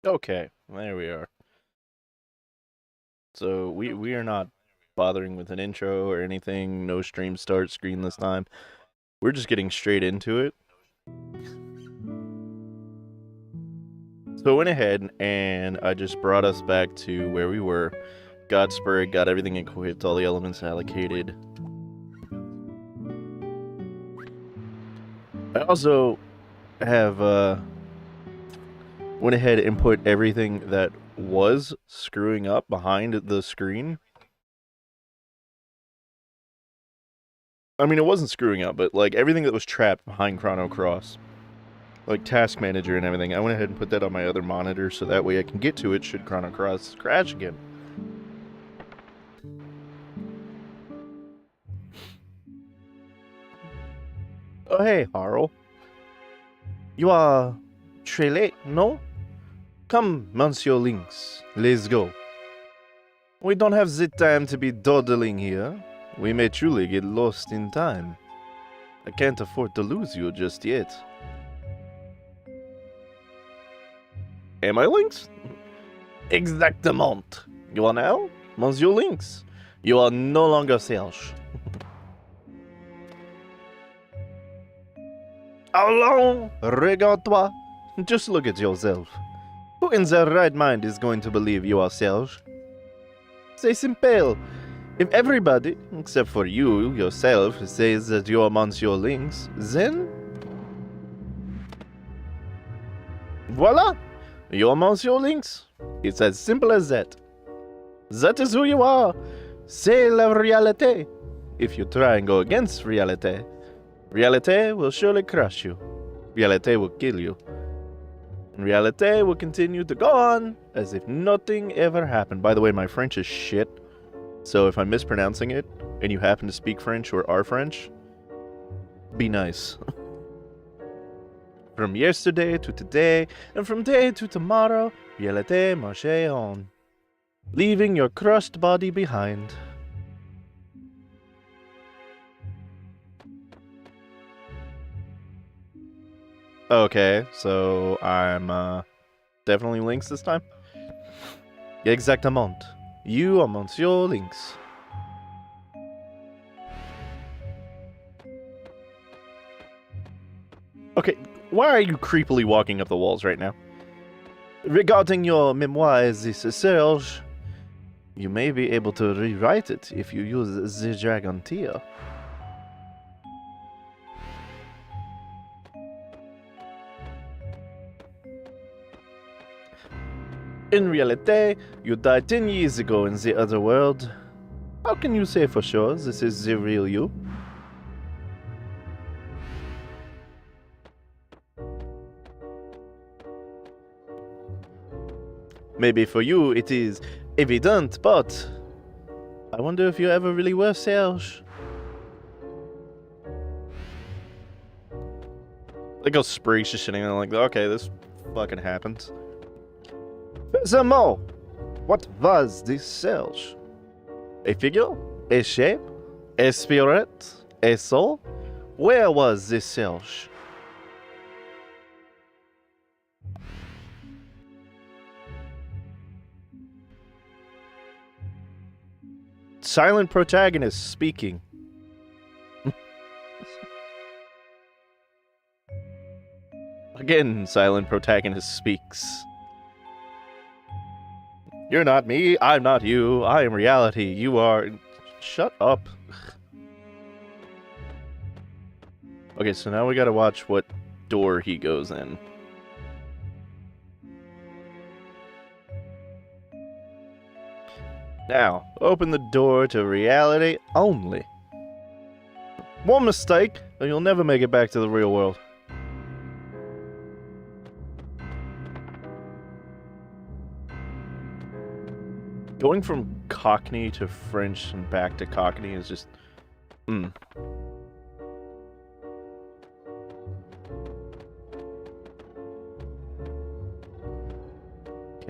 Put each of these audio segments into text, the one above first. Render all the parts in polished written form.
Okay, there we are. So we are not bothering with an intro or anything. No stream start screen this time. We're just getting straight into it. So I went ahead and I just brought us back to where we were. Got Spurred, got everything equipped, all the elements allocated. I also have went ahead and put everything that was screwing up behind the screen. I mean, it wasn't screwing up, but like everything that was trapped behind Chrono Cross, like Task Manager and everything, I went ahead and put that on my other monitor so that way I can get to it should Chrono Cross crash again. Oh, hey, Harl. You are très late, no? Come, Monsieur Lynx, let's go. We don't have the time to be dawdling here. We may truly get lost in time. I can't afford to lose you just yet. Am I Lynx? Exactement. You are now Monsieur Lynx. You are no longer Serge. Allons, regarde-toi. Just look at yourself. Who in their right mind is going to believe you are Serge? C'est simple. If everybody, except for you yourself, says that you are Monsieur Lynx, then... voila! You are Monsieur Lynx. It's as simple as that. That is who you are. C'est la réalité. If you try and go against reality, reality will surely crush you. Reality will kill you. And reality will continue to go on as if nothing ever happened. By the way, my French is shit. So if I'm mispronouncing it, and you happen to speak French or are French, be nice. From yesterday to today, and from day to tomorrow, reality marche on, leaving your crushed body behind. Okay, so I'm definitely Lynx this time? Exactement. You are Monsieur Lynx. Okay, why are you creepily walking up the walls right now? Regarding your memoirs, this Serge, you may be able to rewrite it if you use the dragon tear. In reality, you died 10 years ago in the other world. How can you say for sure this is the real you? Maybe for you it is evident, but I wonder if you ever really were Serge. Like a Sprague's just sitting there like, okay, this fucking happened. Furthermore, what was this Serge? A figure? A shape? A spirit? A soul? Where was this Serge? Silent protagonist speaking. Again, silent protagonist speaks. You're not me, I'm not you, I am reality, you are... Shut up. Okay, so now we gotta watch what door he goes in. Now, open the door to reality only. One mistake, and you'll never make it back to the real world. Going from Cockney to French and back to Cockney is just...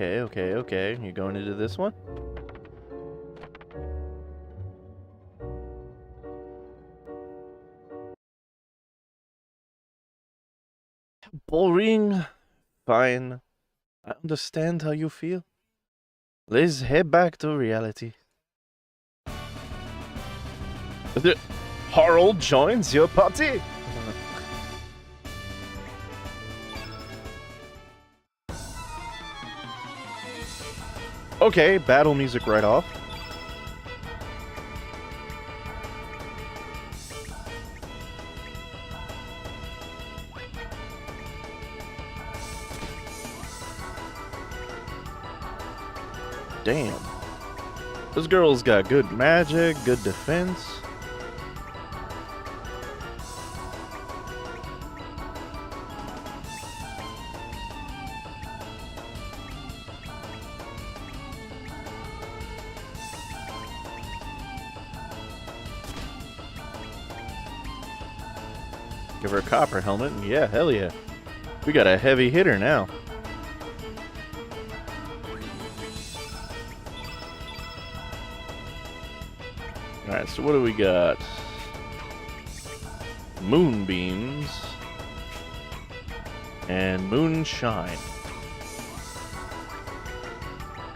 Okay. You going into this one? Boring. Fine. I understand how you feel. Let's head back to reality. Harold joins your party. Okay, battle music right off. Damn. This girl's got good magic, good defense. Give her a copper helmet, and yeah, hell yeah. We got a heavy hitter now. Alright, so what do we got? Moonbeams. And moonshine.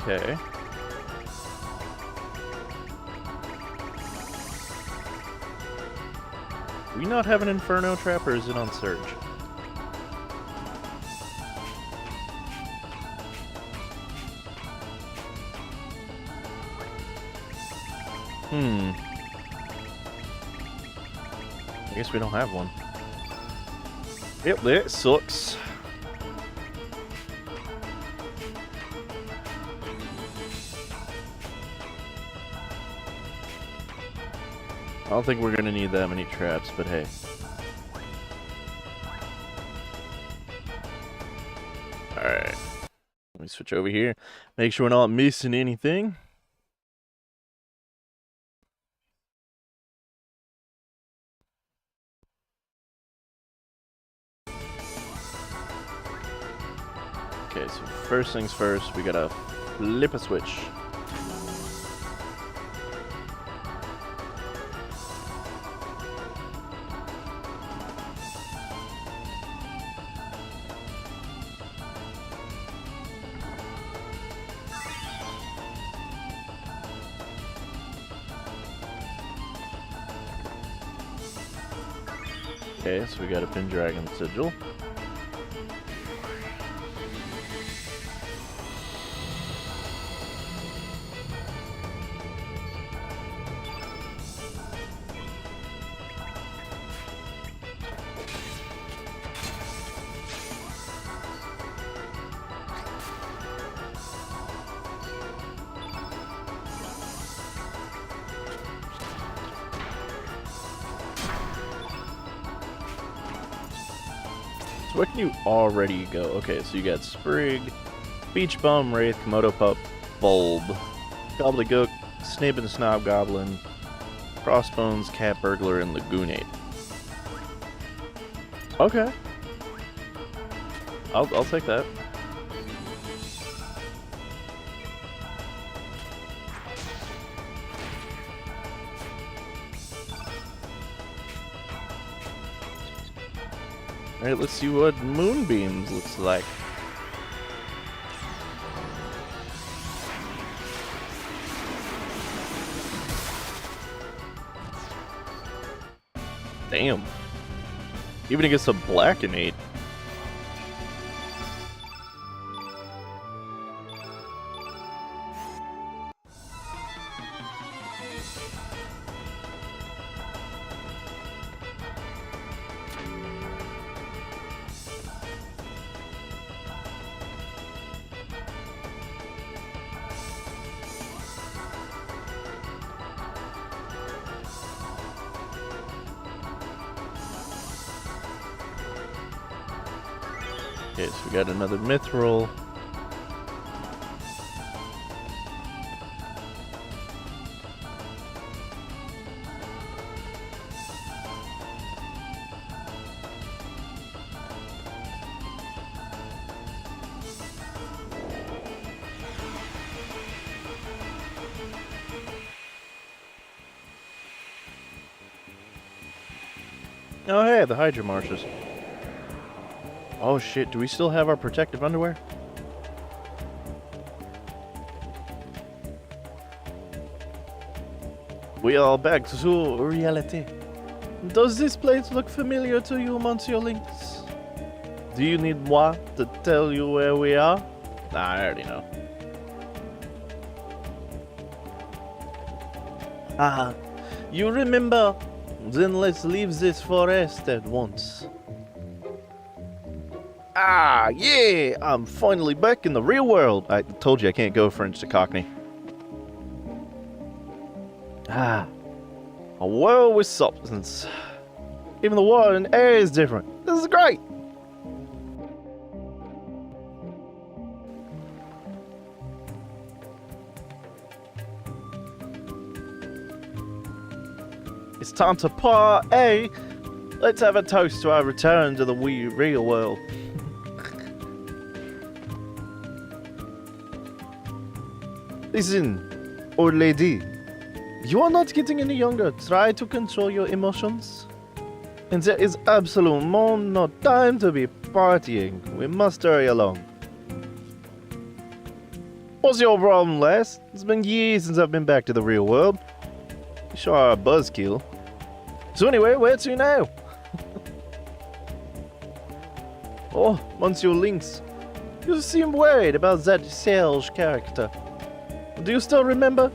Okay. Do we not have an Inferno trap, or is it on Surge? I guess we don't have one. Yep, that sucks. I don't think we're gonna need that many traps, but hey. Alright. Let me switch over here. Make sure we're not missing anything. Okay, so first things first, we gotta flip a switch. Okay, so we got a Pendragon Sigil. So where can you already go? Okay, so you got Sprig, Beach Bum, Wraith, Komodo Pup, Bulb, Gobbledygook, Snib and Snob Goblin, Crossbones, Cat Burglar, and Lagoonate. Okay. I'll take that. Alright, let's see what Moonbeams looks like. Damn. Even against a Blackenate. Okay, so we got another Mithril. Oh hey, the Hydra Marshes. Oh shit, do we still have our protective underwear? We are back to reality. Does this place look familiar to you, Monsieur Lynx? Do you need moi to tell you where we are? Nah, I already know. Ah, you remember? Then let's leave this forest at once. Ah, yeah! I'm finally back in the real world. I told you I can't go French to Cockney. Ah, a world with substance. Even the water and air is different. This is great! It's time to party! Let's have a toast to our return to the real world. Listen, old lady. You are not getting any younger. Try to control your emotions. And there is absolutely no time to be partying. We must hurry along. What's your problem, lass? It's been years since I've been back to the real world. You sure are a buzzkill. So anyway, where to now? Oh, Monsieur Lynx. You seem worried about that Serge character. Do you still remember?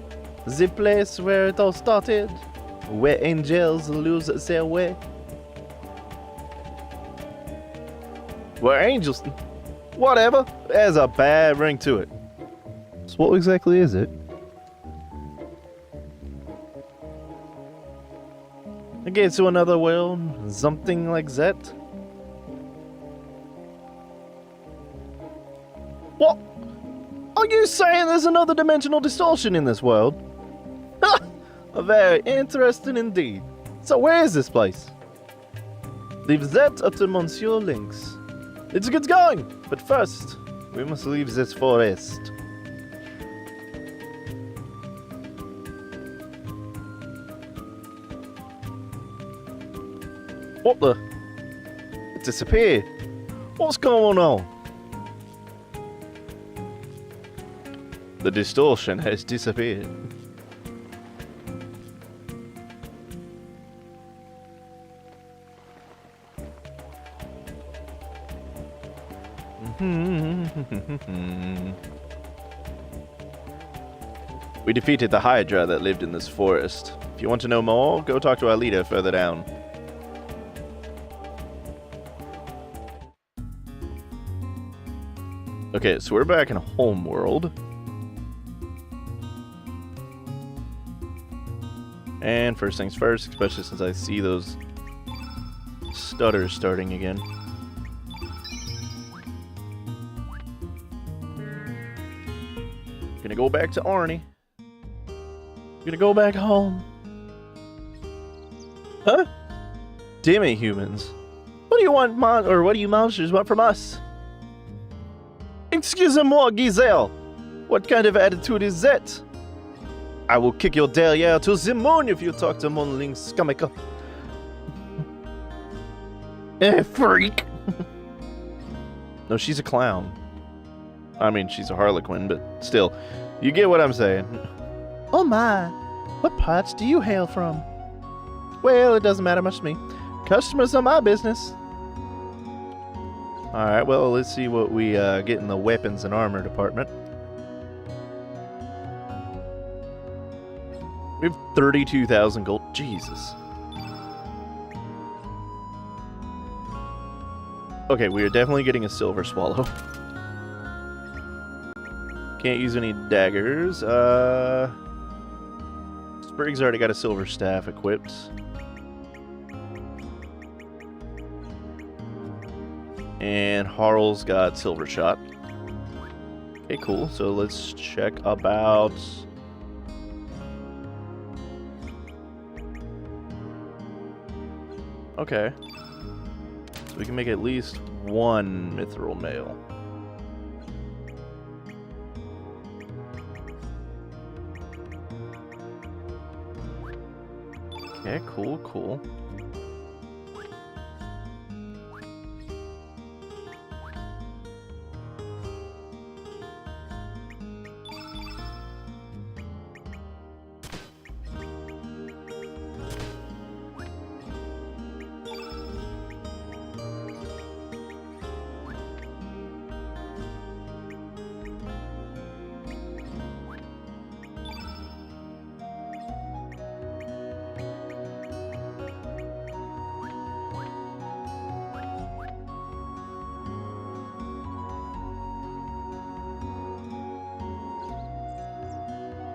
The place where it all started? Where angels lose their way? Where angels... Whatever. There's a bad ring to it. So what exactly is it? I get to another world, something like that. What? Are you saying there's another dimensional distortion in this world? Very interesting indeed. So where is this place? Leave that up to Monsieur Lynx. Let's get going, but first, we must leave this forest. What the? It disappeared. What's going on? The distortion has disappeared. We defeated the Hydra that lived in this forest. If you want to know more, go talk to our leader further down. Okay, so we're back in Homeworld. And first things first, especially since I see those stutters starting again. Gonna go back to Arnie. Gonna go back home. Huh? Damn it, humans. What do you want, what do you monsters want from us? Excusez-moi, Giselle. What kind of attitude is that? I will kick your derriere to the moon if you talk to Mon Lynx Kameka. Freak. No, she's a clown. I mean, she's a harlequin, but still. You get what I'm saying. Oh my. What parts do you hail from? Well, it doesn't matter much to me. Customers are my business. Alright, well, let's see what we get in the weapons and armor department. We have 32,000 gold. Jesus. Okay, we are definitely getting a silver swallow. Can't use any daggers. Sprig's already got a silver staff equipped. And Harl's got silver shot. Okay, cool. So let's check about... Okay. So we can make at least one mithril mail. Okay, cool, cool.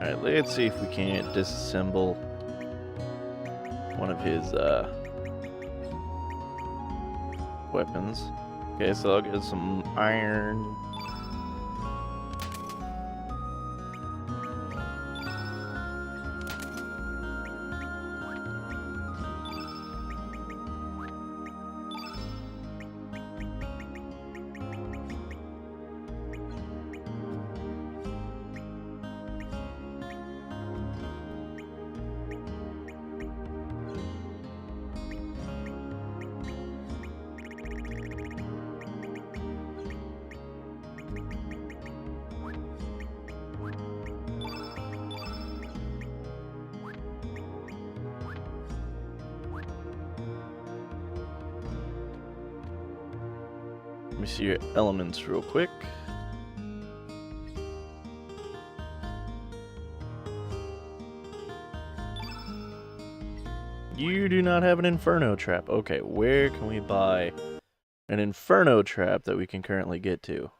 Alright, let's see if we can't disassemble one of his weapons. Okay, so I'll get some iron. Let me see your elements real quick. You do not have an Inferno trap. Okay, where can we buy an Inferno trap that we can currently get to?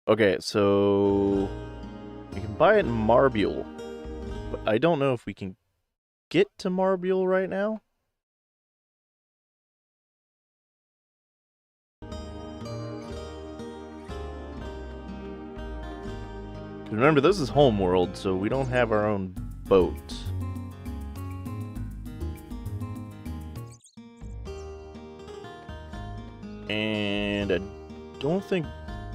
Okay, so we can buy it in Marbule, but I don't know if we can get to Marbule right now. Remember, this is Homeworld, so we don't have our own boat. And I don't think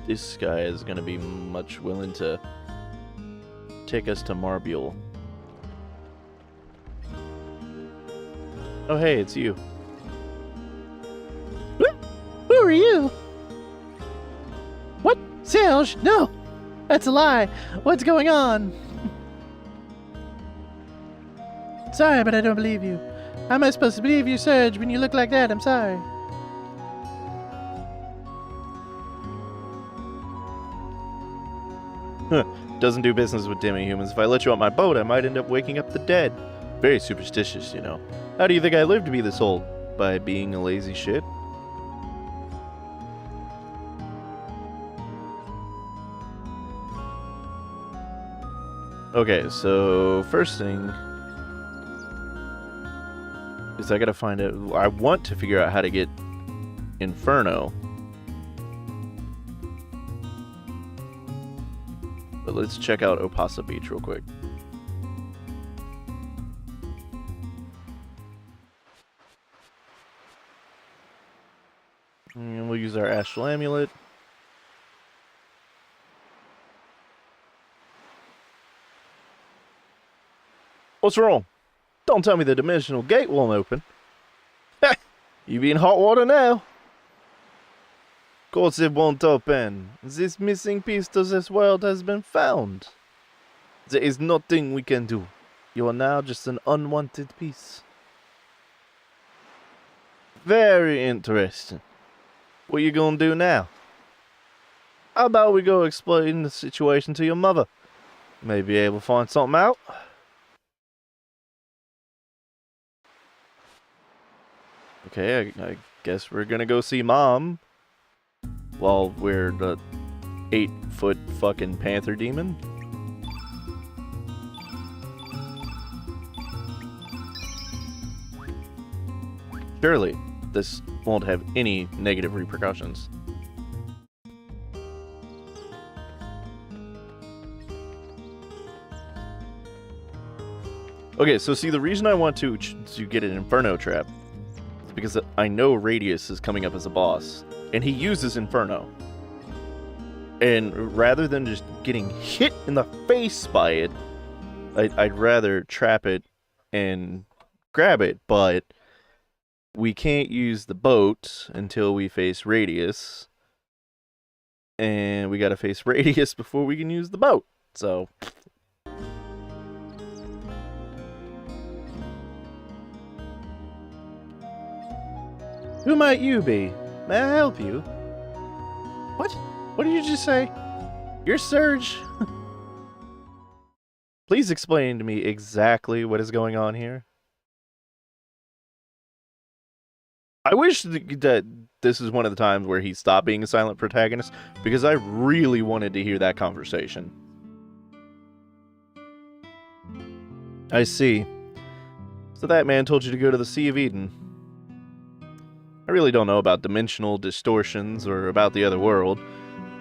this guy is going to be much willing to take us to Marbule. Oh, hey, it's you. Who are you? What? Serge? No! That's a lie! What's going on? Sorry, but I don't believe you. How am I supposed to believe you, Serge, when you look like that? I'm sorry. Doesn't do business with demi-humans. If I let you on my boat, I might end up waking up the dead. Very superstitious, you know. How do you think I lived to be this old? By being a lazy shit? Okay, so first thing is I gotta find out. I want to figure out how to get Inferno. But let's check out Opasa Beach real quick. And we'll use our Astral Amulet. What's wrong? Don't tell me the dimensional gate won't open. Ha! You be in hot water now. Of course it won't open. This missing piece to this world has been found. There is nothing we can do. You are now just an unwanted piece. Very interesting. What you gonna do now? How about we go explain the situation to your mother? May be able to find something out. Okay, I guess we're gonna go see Mom while we're the 8-foot fucking panther demon. Surely this won't have any negative repercussions. Okay, so see, the reason I want to get an Inferno trap is because I know Radius is coming up as a boss, and he uses Inferno. And rather than just getting hit in the face by it, I'd rather trap it and grab it, but we can't use the boat until we face Radius. And we gotta face Radius before we can use the boat. So Who might you be? May I help you? What? What did you just say? You're Surge. Please explain to me exactly what is going on here. I wish that this is one of the times where he stopped being a silent protagonist, because I really wanted to hear that conversation. I see. So that man told you to go to the Sea of Eden. I really don't know about dimensional distortions or about the other world,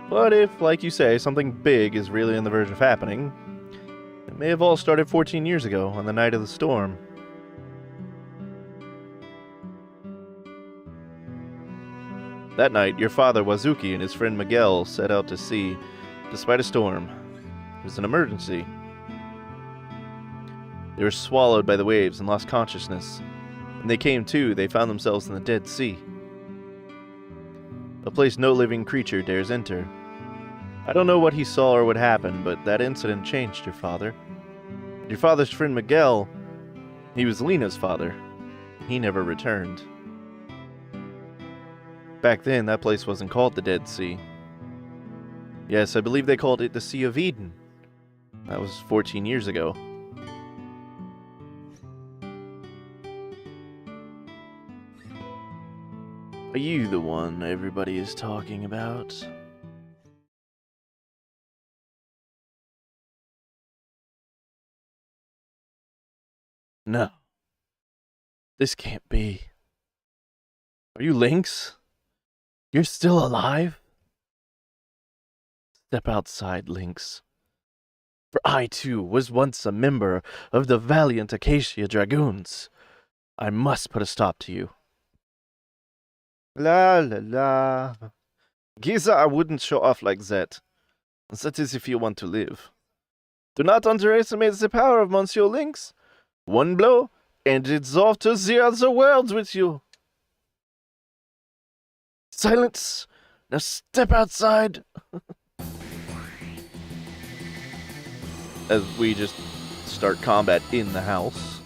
but if, like you say, something big is really on the verge of happening, it may have all started 14 years ago on the night of the storm. That night, your father, Wazuki, and his friend Miguel set out to sea, despite a storm. It was an emergency. They were swallowed by the waves and lost consciousness. When they came to, they found themselves in the Dead Sea. A place no living creature dares enter. I don't know what he saw or what happened, but that incident changed your father. Your father's friend Miguel, he was Lena's father. He never returned. Back then, that place wasn't called the Dead Sea. Yes, I believe they called it the Sea of Eden. That was 14 years ago. Are you the one everybody is talking about? No. This can't be. Are you Lynx? You're still alive? Step outside, Lynx. For I, too, was once a member of the valiant Acacia Dragoons. I must put a stop to you. La la la. Giza, I wouldn't show off like that. That is if you want to live. Do not underestimate the power of Monsieur Lynx. One blow, and it's off to the other worlds with you. Silence! Now step outside! As we just start combat in the house.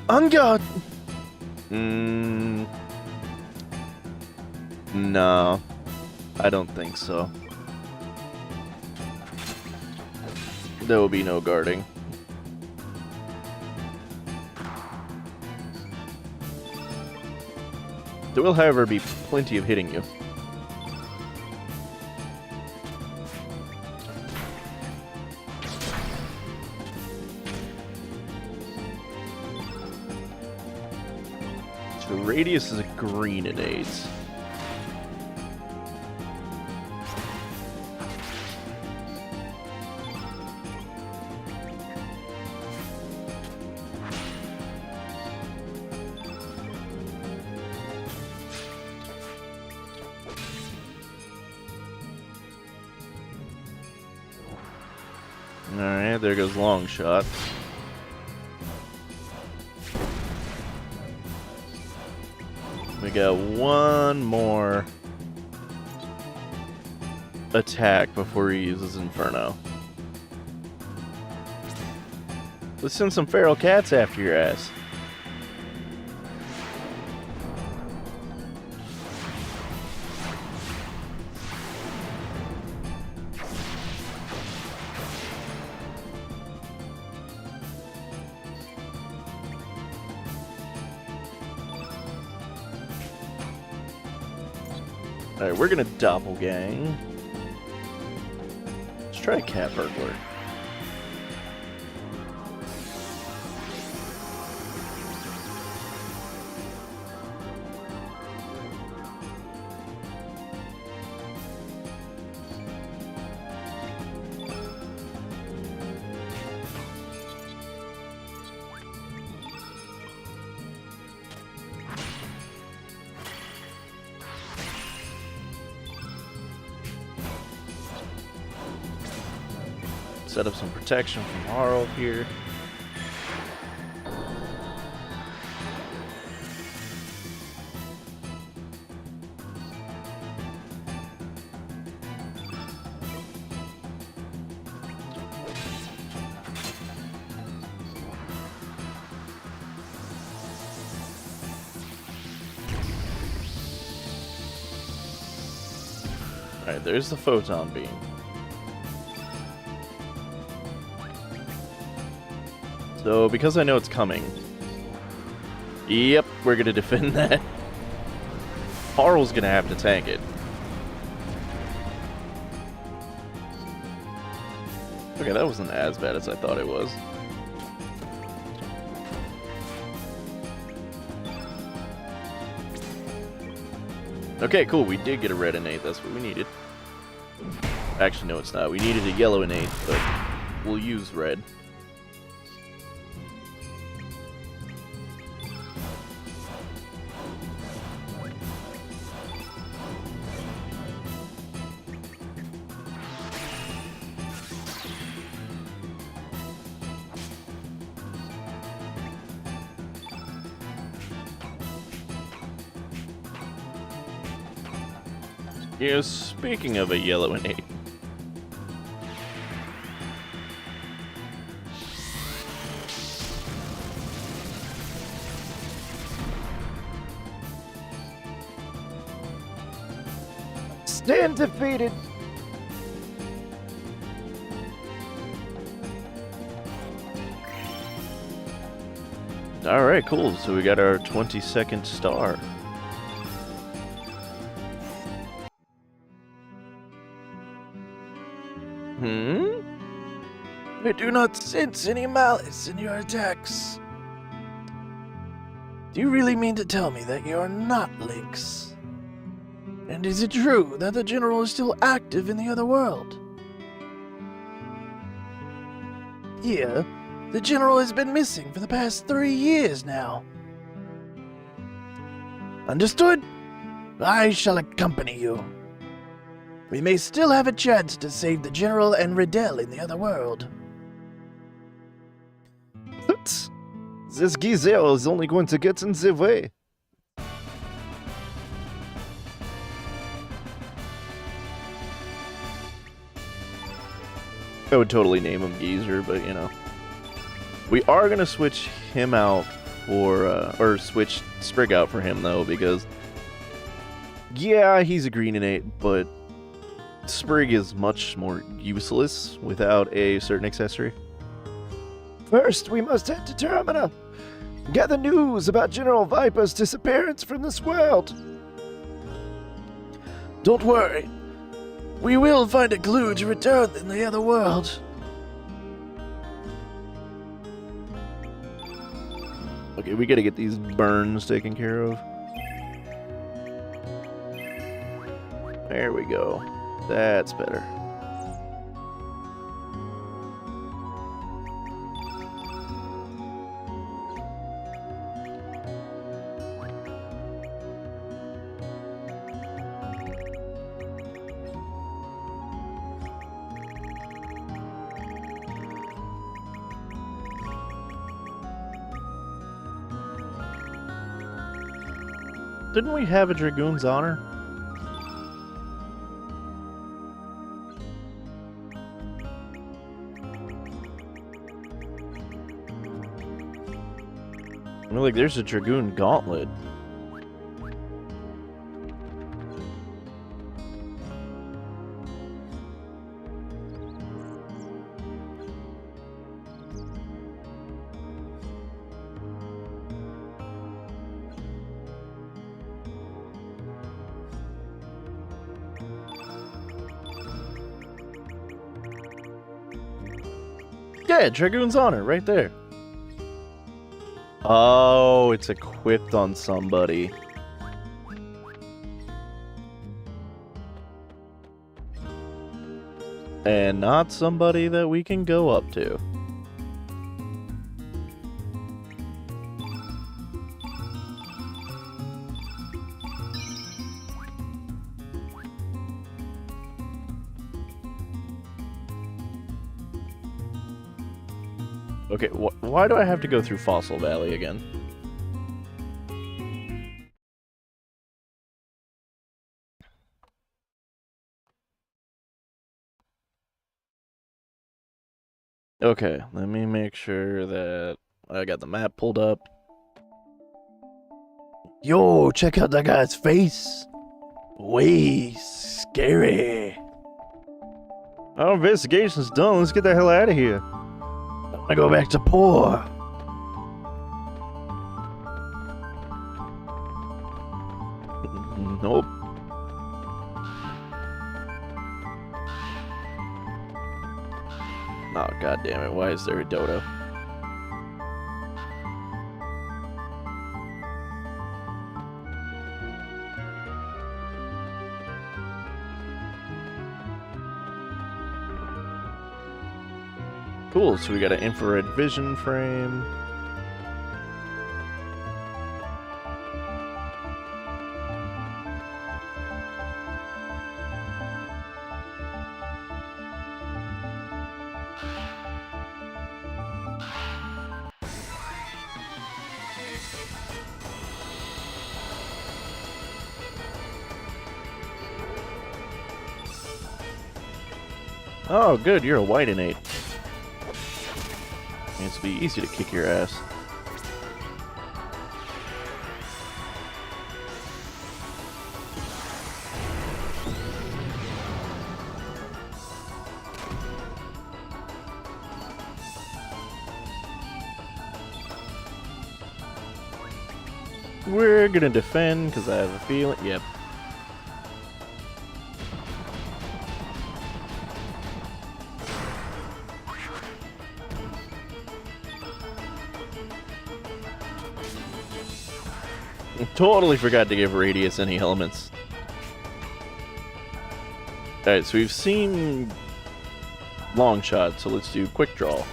On guard! No. I don't think so. There will be no guarding. There will, however, be plenty of hitting you. The radius is a green in AIDS. Alright, there goes long shot. We got one more attack before he uses Inferno. Let's send some feral cats after your ass. Alright, we're gonna doppelgang. Let's try a cat burglar. Set up some protection from Harl here. Alright, there's the photon beam. So, because I know it's coming... Yep, we're gonna defend that. Harl's gonna have to tank it. Okay, that wasn't as bad as I thought it was. Okay, cool, we did get a red innate, that's what we needed. Actually, no it's not. We needed a yellow innate, but we'll use red. Yeah, speaking of a yellow innate. Stand defeated. Alright, cool. So we got our 22nd star. I do not sense any malice in your attacks. Do you really mean to tell me that you are not Lynx? And is it true that the General is still active in the other world? Here, the General has been missing for the past 3 years now. Understood? I shall accompany you. We may still have a chance to save the General and Riddell in the other world. This Gizelle is only going to get in the way. I would totally name him Geezer, but you know. We are going to switch him out for, or switch Sprig out for him though, because yeah, he's a green innate, but Sprig is much more useless without a certain accessory. First, we must head to Termina. Gather news about General Viper's disappearance from this world. Don't worry. We will find a clue to return in the other world. Okay, we gotta get these burns taken care of. There we go. That's better. Didn't we have a Dragoon's Honor? I mean, like, there's a Dragoon Gauntlet. Yeah, Dragoon's Honor, right there. Oh, it's equipped on somebody. And not somebody that we can go up to. Okay, why do I have to go through Fossil Valley again? Okay, let me make sure that I got the map pulled up. Yo, check out that guy's face. Way Scary. Our investigation's done. Let's get the hell out of here. I want to go back to poor. Nope. Oh, god damn it. Why is there a dodo? Cool, so we got an infrared vision frame. Oh, good, you're a white innate. It's be easy to kick your ass. We're gonna defend because I have a feeling. Yep. Totally forgot to give Radius any elements. Alright, so we've seen long shot, so let's do quick draw.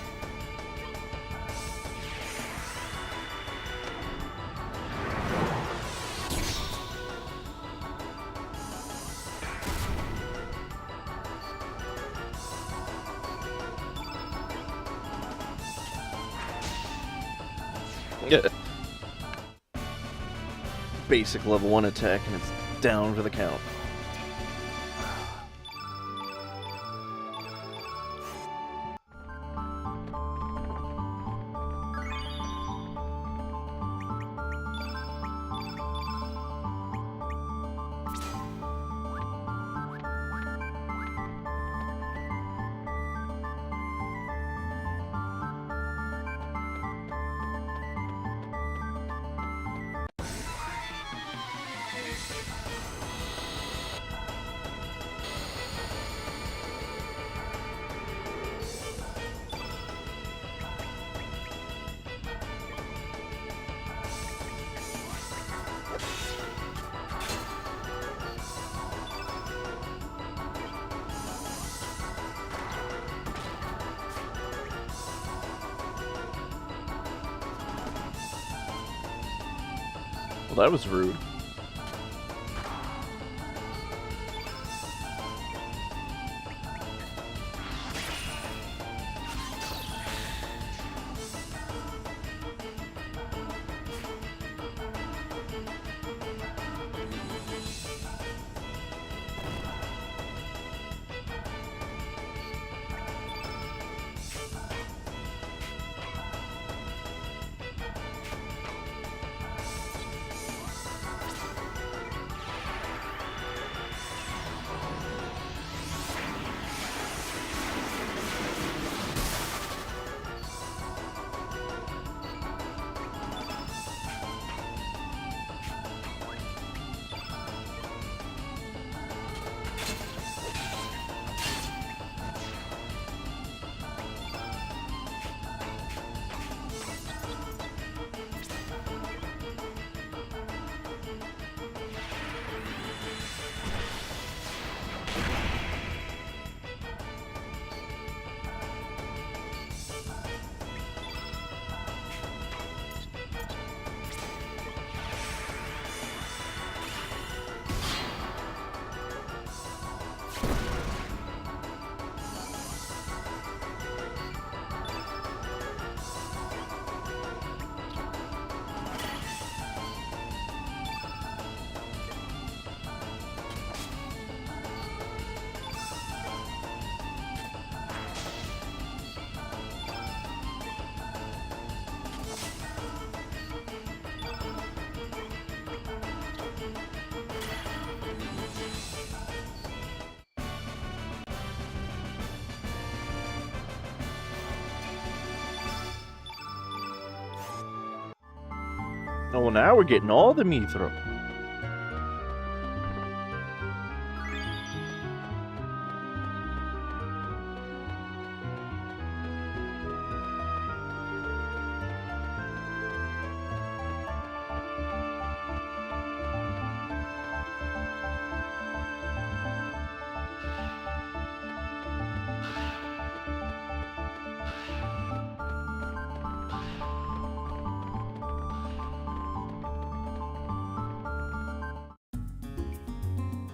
Yeah. Basic level 1 attack, and it's down for the count. Well, that was rude. Oh, now we're getting all the mithril.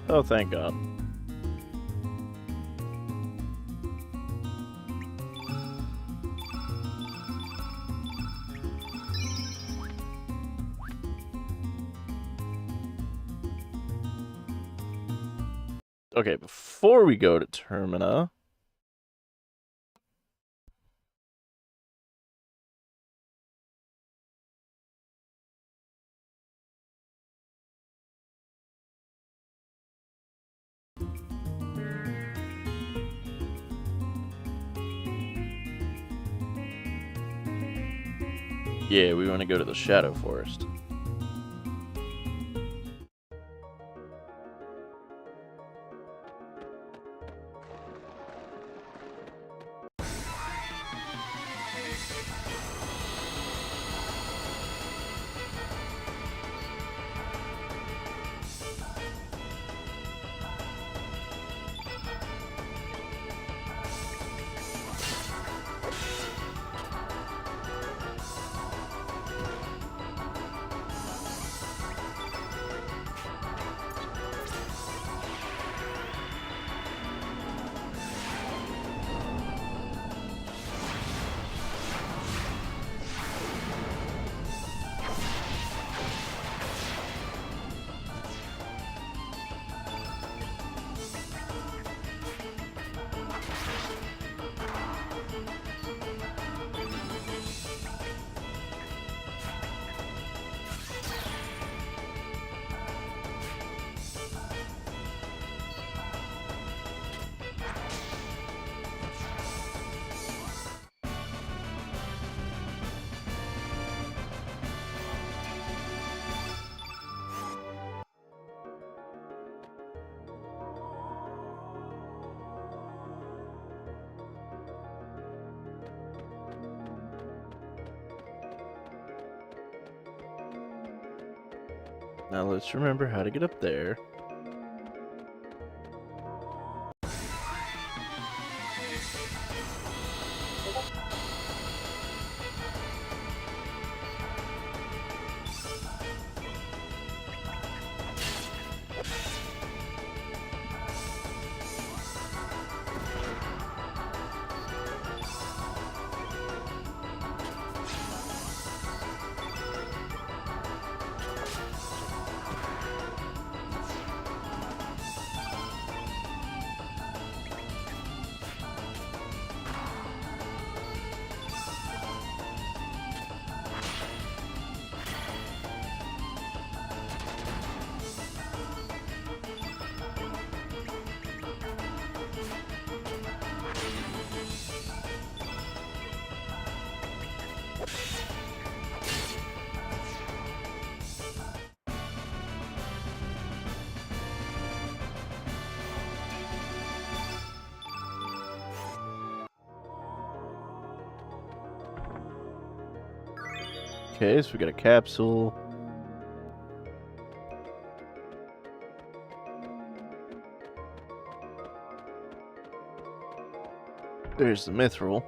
Oh, thank God. Okay, before we go to Termina... Yeah, we want to go to the Shadow Forest. Now let's remember how to get up there. Okay, so we got a capsule. There's the mithril.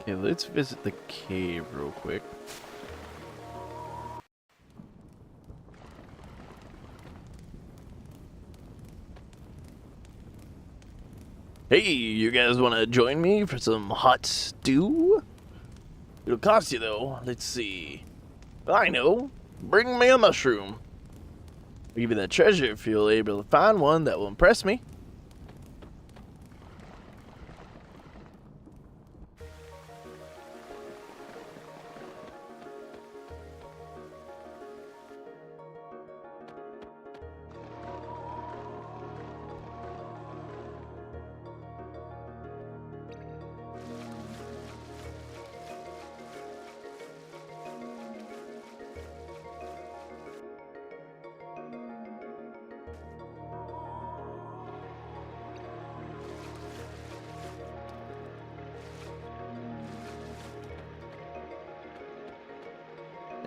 Okay, let's visit the cave real quick. Hey, you guys want to join me for some hot stew? It'll cost you though. Let's see. I know. Bring me a mushroom. I'll give you that treasure if you're able to find one that will impress me.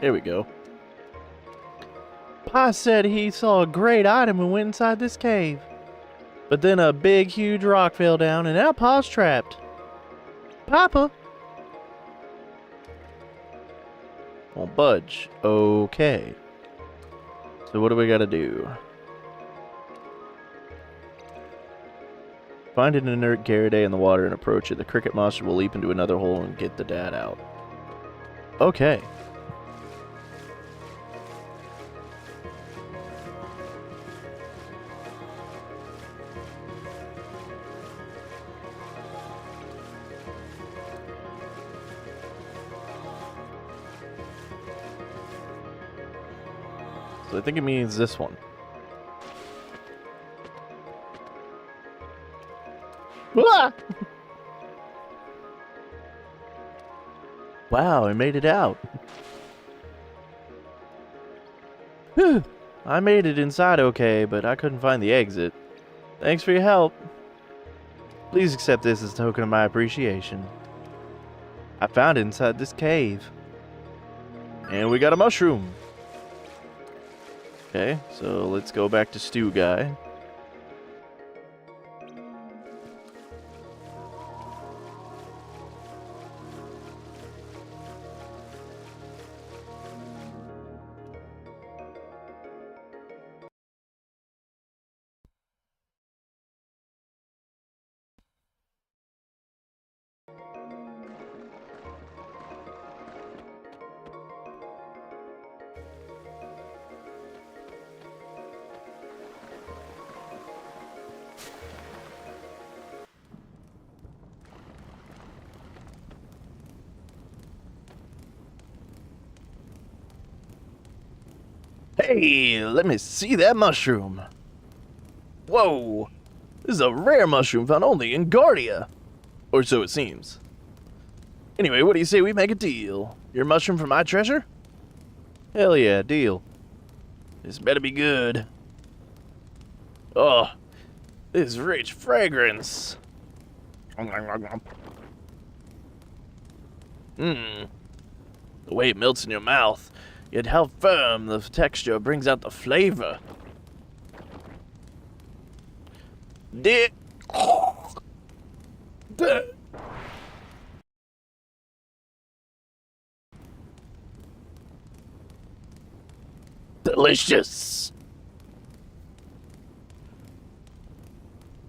There we go. Pa said he saw a great item and went inside this cave. But then a big, huge rock fell down and now Pa's trapped. Papa! Won't budge. Okay. So what do we gotta do? Find an inert Garaday in the water and approach it. The cricket monster will leap into another hole and get the dad out. Okay. So I think it means this one. Ah! Wow, I made it out. Whew. I made it inside okay, but I couldn't find the exit. Thanks for your help. Please accept this as a token of my appreciation. I found it inside this cave. And we got a mushroom. Okay, so let's go back to Stew Guy. Hey, let me see that mushroom. Whoa, this is a rare mushroom found only in Guardia. Or so it seems. Anyway, what do you say we make a deal? Your mushroom for my treasure? Hell yeah, deal. This better be good. Oh, this rich fragrance. Mmm. The way it melts in your mouth, yet how firm the texture brings out the flavor. Delicious.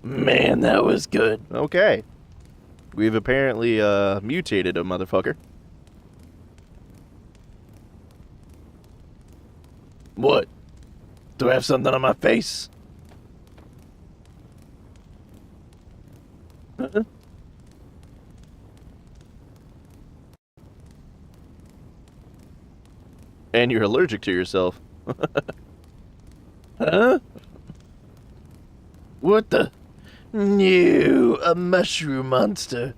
Man, that was good. Okay. We've apparently mutated a motherfucker. What? Do I have something on my face? And you're allergic to yourself. Huh? What the? No, a mushroom monster.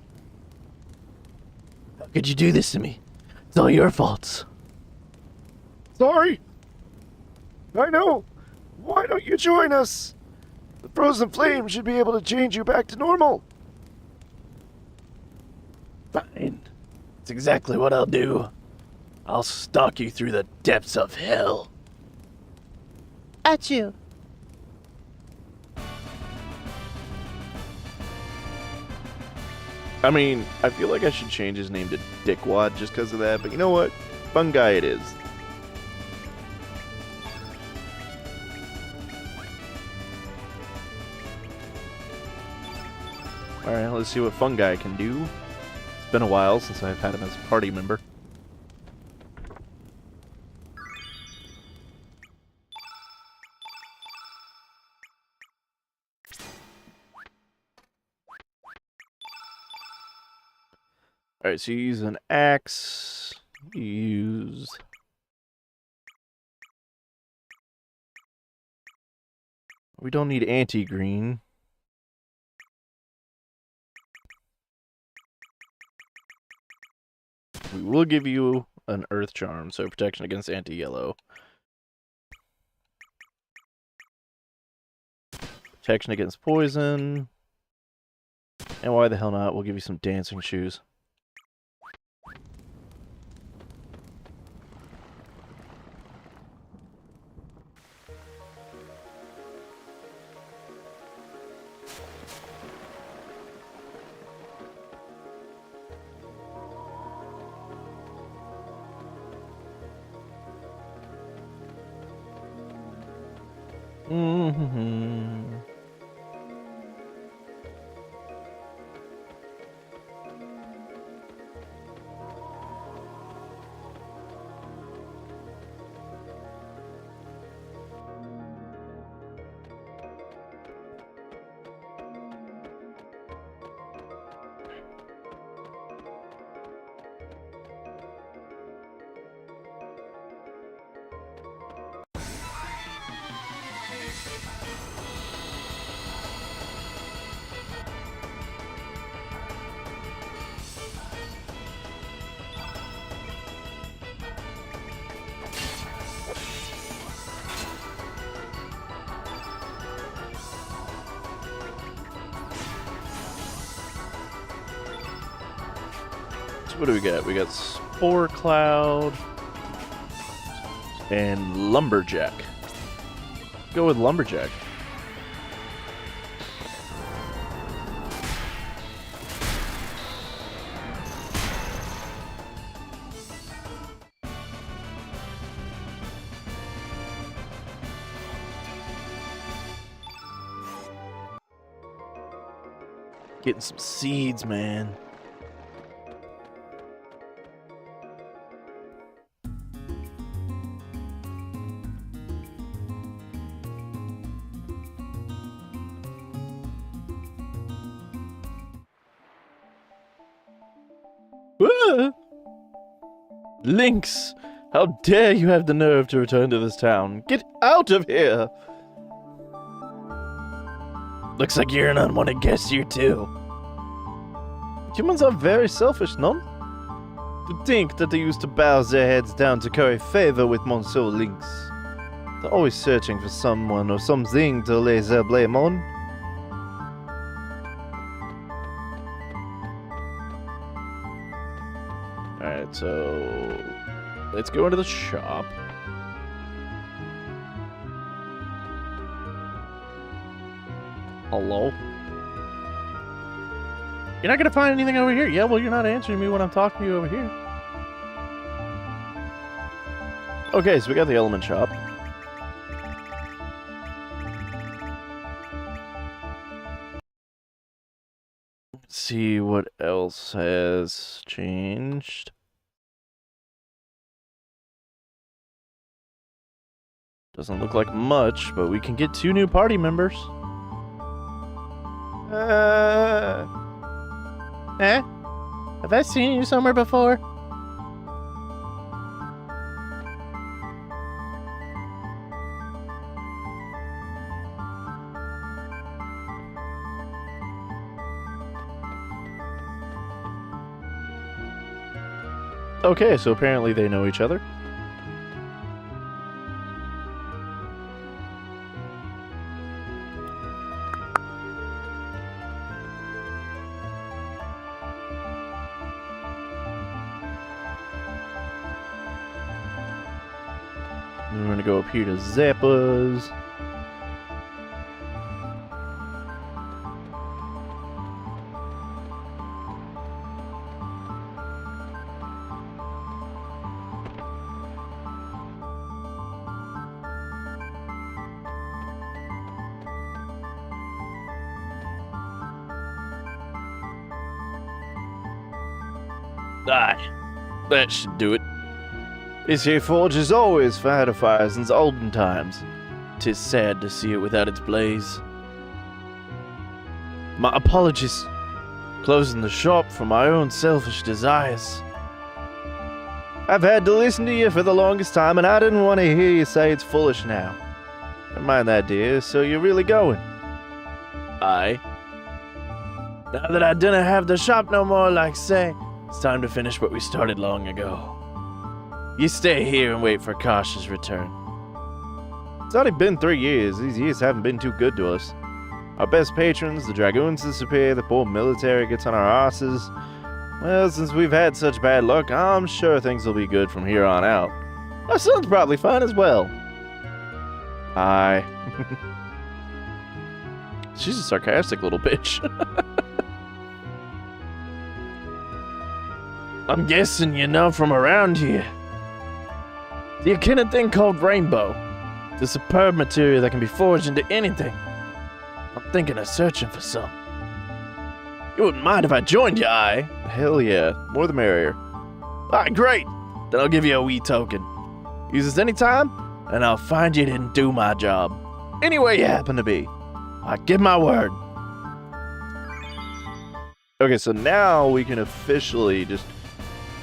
How could you do this to me? It's all your fault. Sorry. I know. Why don't you join us? The frozen flame should be able to change you back to normal. Fine. That's exactly what I'll do. I'll stalk you through the depths of hell. Achoo. I mean, I feel like I should change his name to Dickwad just because of that, but you know what? Fun guy it is. Alright, let's see what Fun Guy can do. It's been a while since I've had him as a party member. Alright, so you use an axe. You use... We don't need anti-green. We will give you an earth charm, so protection against anti-yellow. Protection against poison. And why the hell not? We'll give you some dancing shoes. Mm-hmm. What do we got? We got Spore Cloud and Lumberjack. Go with Lumberjack. Getting some seeds, man. Lynx! How dare you have the nerve to return to this town? Get out of here! Looks like you're an unwanted guest here too. Humans are very selfish, no? To think that they used to bow their heads down to curry favor with Monsieur Lynx. They're always searching for someone or something to lay their blame on. Alright, so let's go into the shop. Hello? You're not gonna find anything over here. Yeah, well, you're not answering me when I'm talking to you over here. Okay, so we got the element shop. Let's see what else has changed. Doesn't look like much, but we can get 2 new party members. Have I seen you somewhere before? Okay, so apparently they know each other. We're gonna go up here to Zappa's. Aye, that should do it. This here forge has always had a fire since olden times. 'Tis sad to see it without its blaze. My apologies. Closing the shop for my own selfish desires. I've had to listen to you for the longest time, and I didn't want to hear you say it's foolish now. Never mind that, dear. So you're really going? Aye. Now that I didn't have the shop no more, like say, it's time to finish what we started long ago. You stay here and wait for Kasha's return. It's only been 3 years. These years haven't been too good to us. Our best patrons, the dragoons, disappear, the poor military gets on our asses. Well, since we've had such bad luck, I'm sure things will be good from here on out. Our son's probably fine as well. Aye. She's a sarcastic little bitch. I'm guessing you know from around here. The akin of thing called rainbow. The superb material that can be forged into anything. I'm thinking of searching for some. You wouldn't mind if I joined you, aye? Hell yeah. More the merrier. Alright, great. Then I'll give you a wee token. Use this anytime, and I'll find you didn't do my job. Anywhere you happen to be. I give my word. Okay, so now we can officially just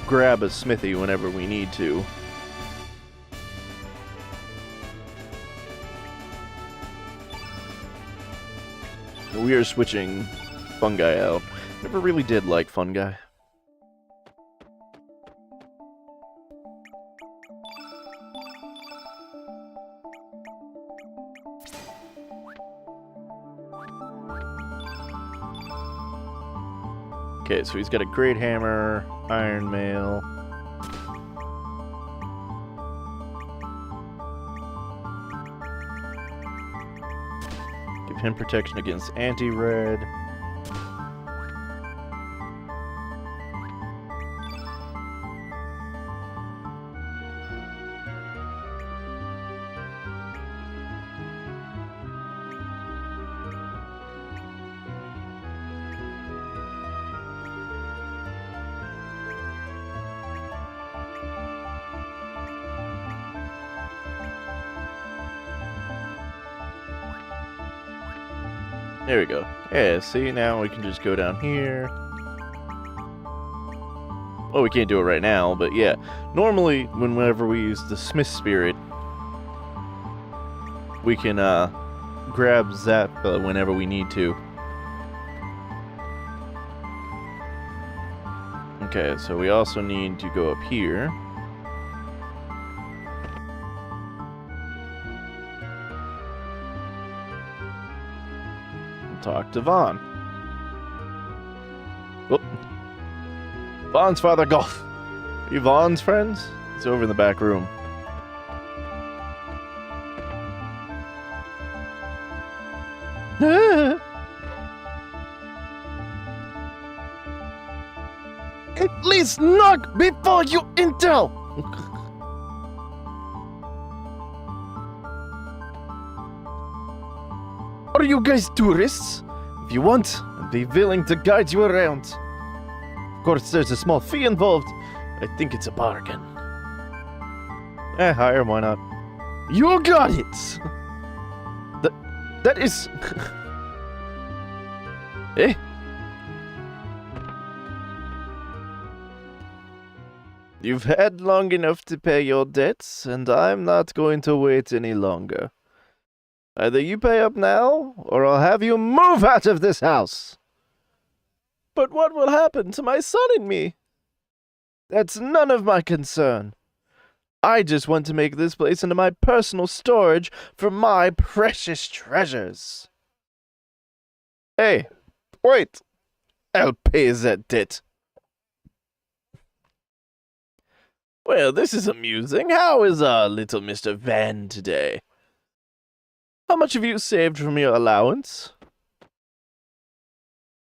grab a smithy whenever we need to. We are switching fungi out. Never really did like fungi. Okay, so he's got a great hammer, iron mail. Give him protection against anti-red. There we go. Yeah, see, now we can just go down here. Well, we can't do it right now, but yeah. Normally, whenever we use the Smith Spirit, we can grab Zap whenever we need to. Okay, so we also need to go up here. Talk to Vaughn. Oh. Vaughn's father Golf. Are you Vaughn's friends? He's over in the back room. At least knock before you enter. Are you guys tourists? If you want, I'd be willing to guide you around. Of course, there's a small fee involved. I think it's a bargain. Higher, why not? You got it! That is... Eh? You've had long enough to pay your debts, and I'm not going to wait any longer. Either you pay up now, or I'll have you move out of this house. But what will happen to my son and me? That's none of my concern. I just want to make this place into my personal storage for my precious treasures. Hey, wait. I'll pay that debt. Well, this is amusing. How is our little Mr. Van today? How much have you saved from your allowance?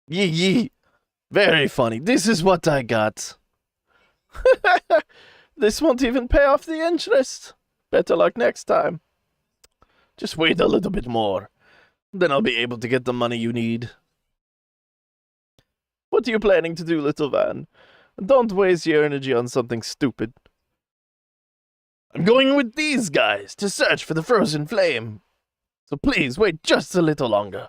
Yee. Very funny. This is what I got. This won't even pay off the interest. Better luck next time. Just wait a little bit more. Then I'll be able to get the money you need. What are you planning to do, little Van? Don't waste your energy on something stupid. I'm going with these guys to search for the frozen flame. So please wait just a little longer.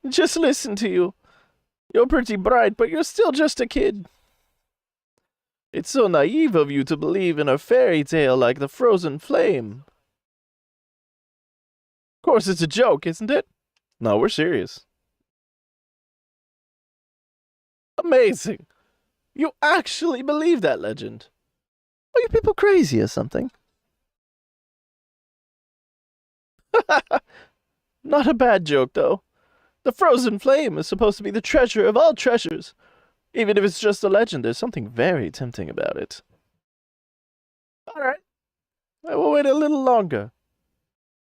Just listen to you. You're pretty bright, but you're still just a kid. It's so naive of you to believe in a fairy tale like the frozen flame. Of course, it's a joke, isn't it? No, we're serious. Amazing. You actually believe that legend. Are you people crazy or something? Not a bad joke, though. The frozen flame is supposed to be the treasure of all treasures. Even if it's just a legend, there's something very tempting about it. All right. I will wait a little longer.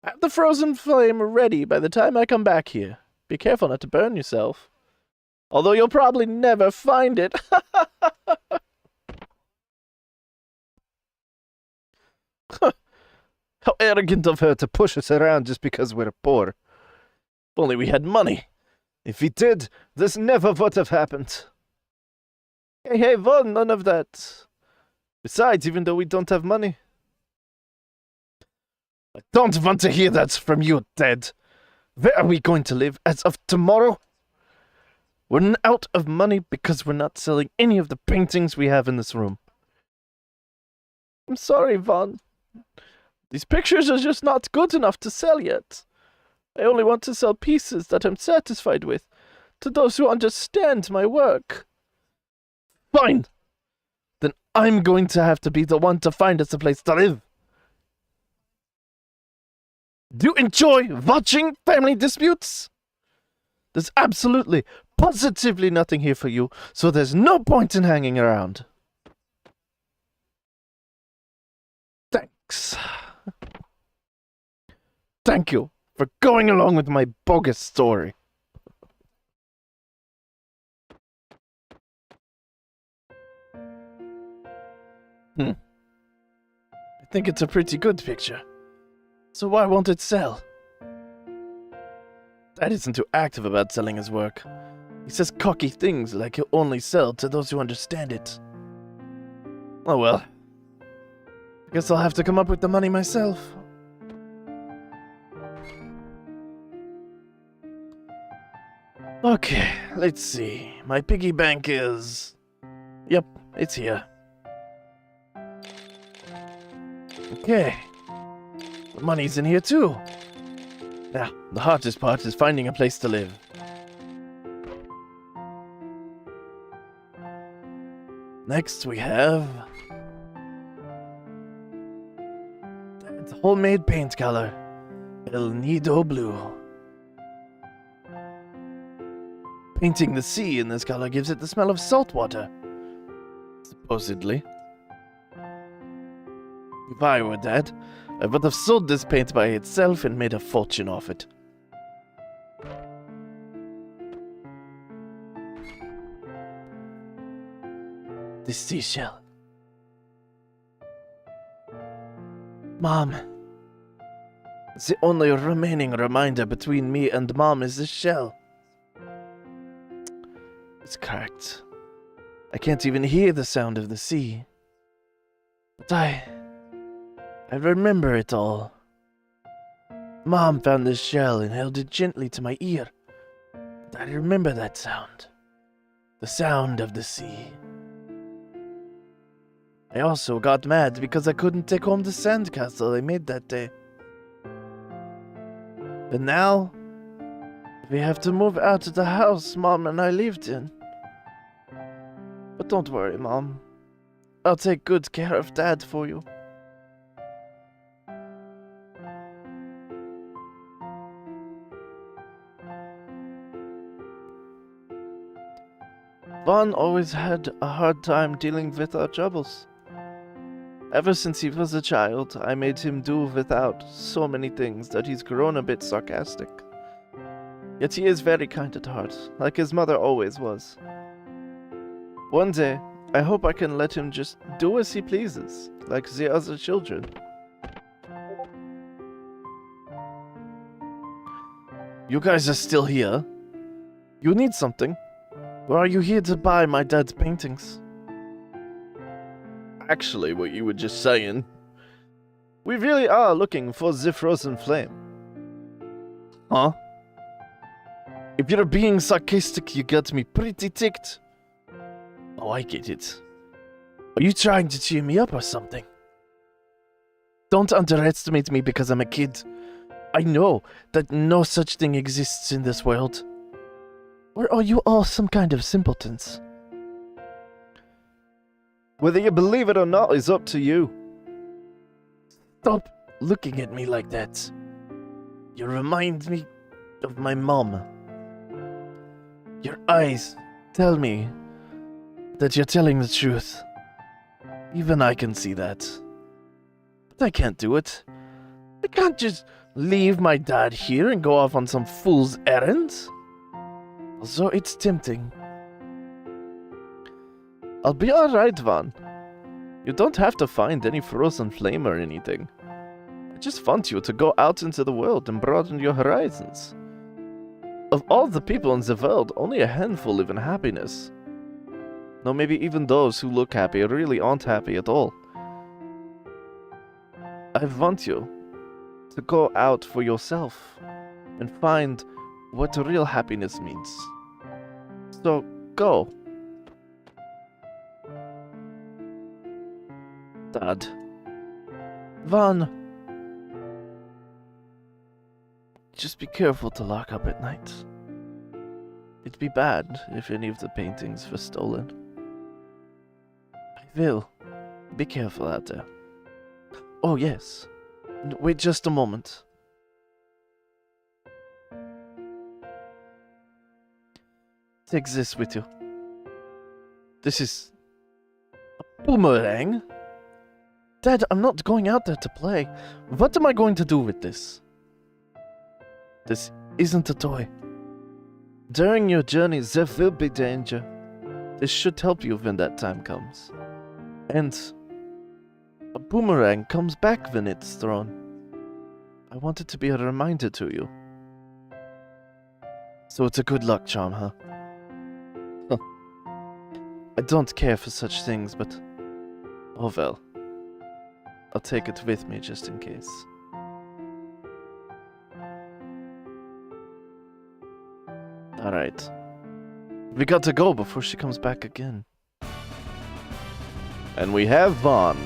Have the frozen flame ready by the time I come back here. Be careful not to burn yourself. Although you'll probably never find it. How arrogant of her to push us around just because we're poor. If only we had money. If we did, this never would have happened. Hey, Von, none of that. Besides, even though we don't have money. I don't want to hear that from you, Dad. Where are we going to live as of tomorrow? We're out of money because we're not selling any of the paintings we have in this room. I'm sorry, Von. These pictures are just not good enough to sell yet. I only want to sell pieces that I'm satisfied with, to those who understand my work. Fine. Then I'm going to have to be the one to find us a place to live. Do you enjoy watching family disputes? There's absolutely, positively nothing here for you, so there's no point in hanging around. Thanks. Thank you for going along with my bogus story. I think it's a pretty good picture. So why won't it sell? Dad isn't too active about selling his work. He says cocky things like he'll only sell to those who understand it. Oh well. I guess I'll have to come up with the money myself. Okay, let's see. My piggy bank is... Yep, it's here. Okay. The money's in here too. Now, the hardest part is finding a place to live. Next we have... It's homemade paint color. El Nido Blue. Painting the sea in this color gives it the smell of salt water. Supposedly. If I were Dad, I would have sold this paint by itself and made a fortune off it. The seashell. Mom. The only remaining reminder between me and Mom is this shell. It's cracked. I can't even hear the sound of the sea. But I remember it all. Mom found this shell and held it gently to my ear. And I remember that sound. The sound of the sea. I also got mad because I couldn't take home the sandcastle I made that day. But now, we have to move out of the house Mom and I lived in. But don't worry, Mom. I'll take good care of Dad for you. Vaughn always had a hard time dealing with our troubles. Ever since he was a child, I made him do without so many things that he's grown a bit sarcastic. Yet he is very kind at heart, like his mother always was. One day, I hope I can let him just do as he pleases, like the other children. You guys are still here? You need something? Or are you here to buy my dad's paintings? Actually, what you were just saying. We really are looking for the frozen flame. Huh? If you're being sarcastic, you got me pretty ticked. Oh, I get it. Are you trying to cheer me up or something? Don't underestimate me because I'm a kid. I know that no such thing exists in this world. Or are you all some kind of simpletons? Whether you believe it or not is up to you. Stop looking at me like that. You remind me of my mom. Your eyes tell me that you're telling the truth. Even I can see that. But I can't do it. I can't just leave my dad here and go off on some fool's errands. Although it's tempting. I'll be alright, Vaughn. You don't have to find any frozen flame or anything. I just want you to go out into the world and broaden your horizons. Of all the people in the world, only a handful live in happiness. No, maybe even those who look happy really aren't happy at all. I want you to go out for yourself and find what real happiness means. So, go. Dad. Vaughn. Just be careful to lock up at night. It'd be bad if any of the paintings were stolen. I will. Be careful out there. Oh, yes. Wait just a moment. Take this with you. This is a boomerang. Dad, I'm not going out there to play. What am I going to do with this? This isn't a toy. During your journey, there will be danger. This should help you when that time comes. And a boomerang comes back when it's thrown. I want it to be a reminder to you. So it's a good luck charm, huh? I don't care for such things, but... oh well. I'll take it with me just in case. Alright. We got to go before she comes back again. And we have Vaughn.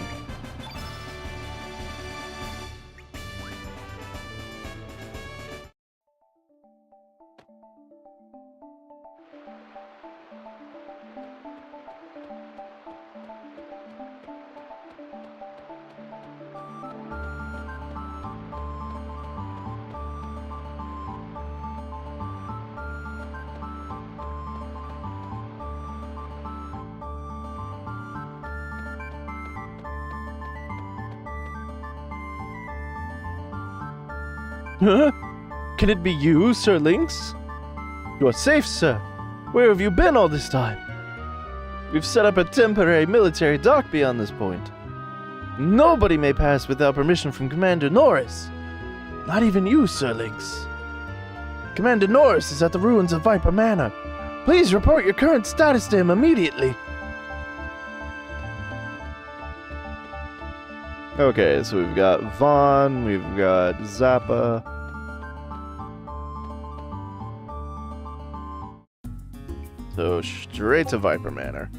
Huh? Can it be you, Sir Lynx? You are safe, sir. Where have you been all this time? We've set up a temporary military dock beyond this point. Nobody may pass without permission from Commander Norris. Not even you, Sir Lynx. Commander Norris is at the ruins of Viper Manor. Please report your current status to him immediately. Okay, so we've got Vaughn, we've got Zappa. So straight to Viper Manor.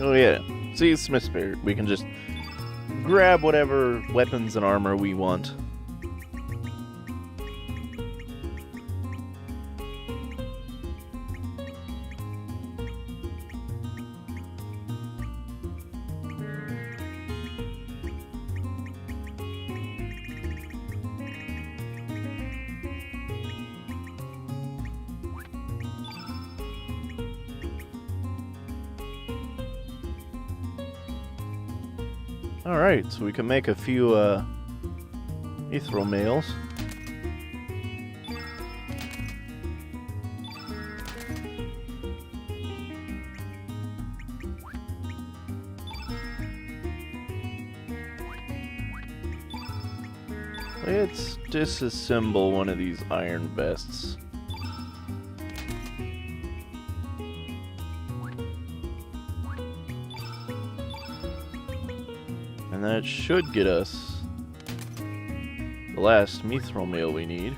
Oh yeah, see Smith Spirit. We can just grab whatever weapons and armor we want. Alright, so we can make a few ethereal mails. Let's disassemble one of these iron vests. And that should get us the last mithril mail we need.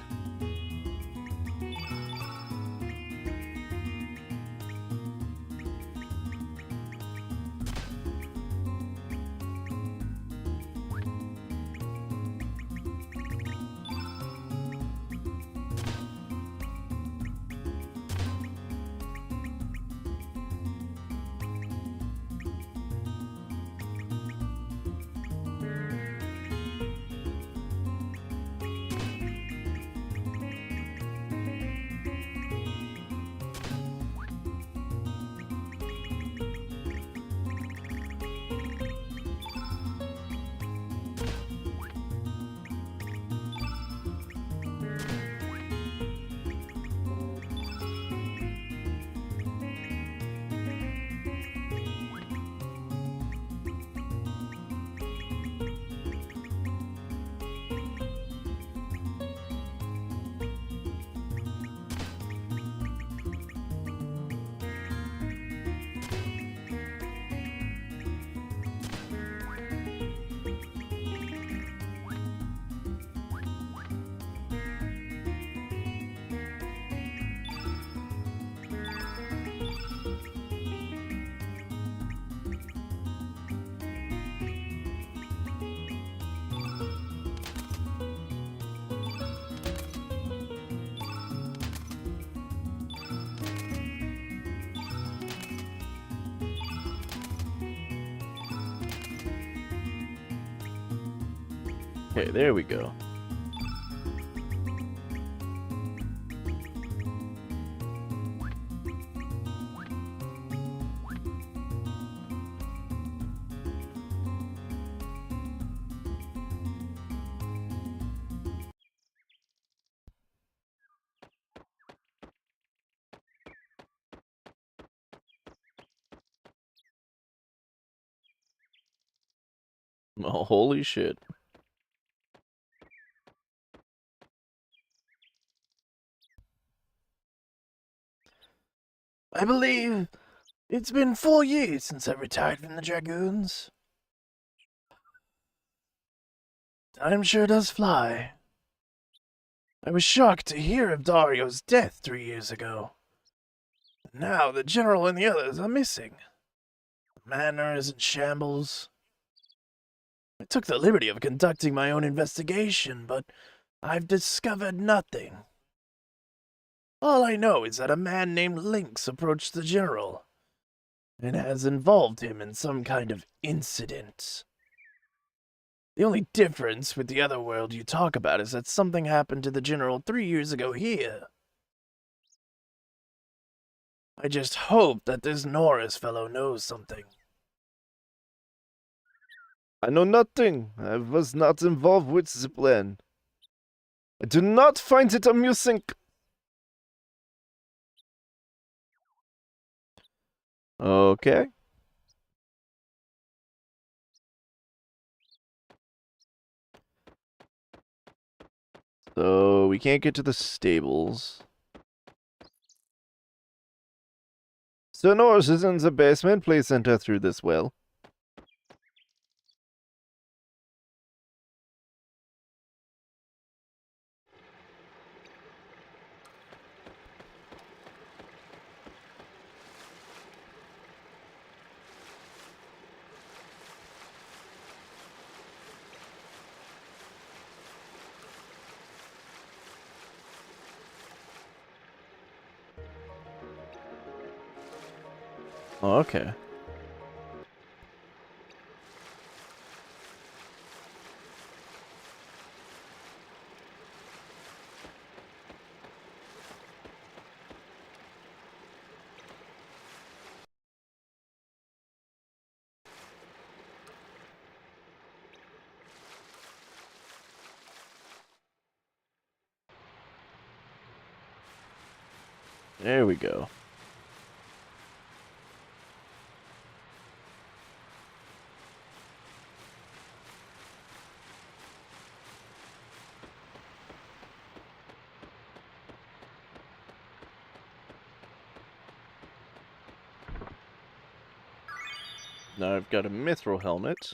Okay, there we go. Oh, holy shit. I believe it's been 4 years since I retired from the Dragoons. Time sure does fly. I was shocked to hear of Dario's death 3 years ago. Now the General and the others are missing. The manor is in shambles. I took the liberty of conducting my own investigation, but I've discovered nothing. All I know is that a man named Lynx approached the General, and has involved him in some kind of incident. The only difference with the other world you talk about is that something happened to the General 3 years ago here. I just hope that this Norris fellow knows something. I know nothing. I was not involved with the plan. I do not find it amusing. Okay. So we can't get to the stables. Sir Norris is in the basement. Please enter through this well. Oh, okay. There we go. Now I've got a mithril helmet.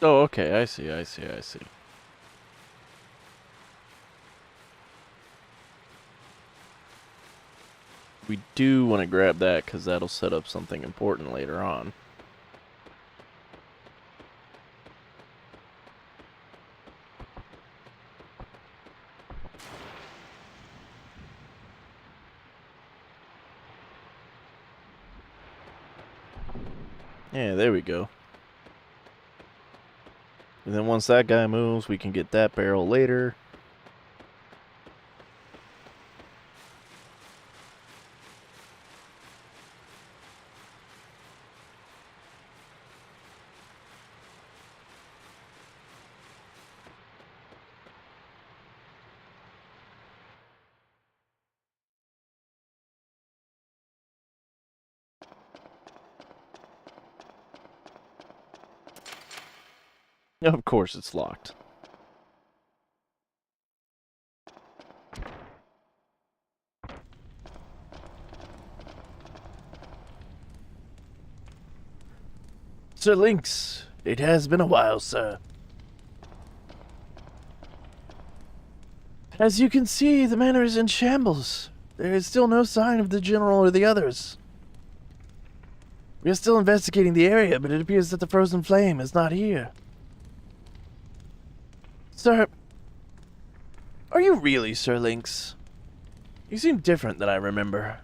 Oh, okay, I see. We do want to grab that because that'll set up something important later on. Yeah, there we go. And then once that guy moves, we can get that barrel later. Of course it's locked. Sir Lynx, it has been a while, sir. As you can see, the manor is in shambles. There is still no sign of the general or the others. We are still investigating the area, but it appears that the frozen flame is not here. Sir, are you really Sir Lynx? You seem different than I remember.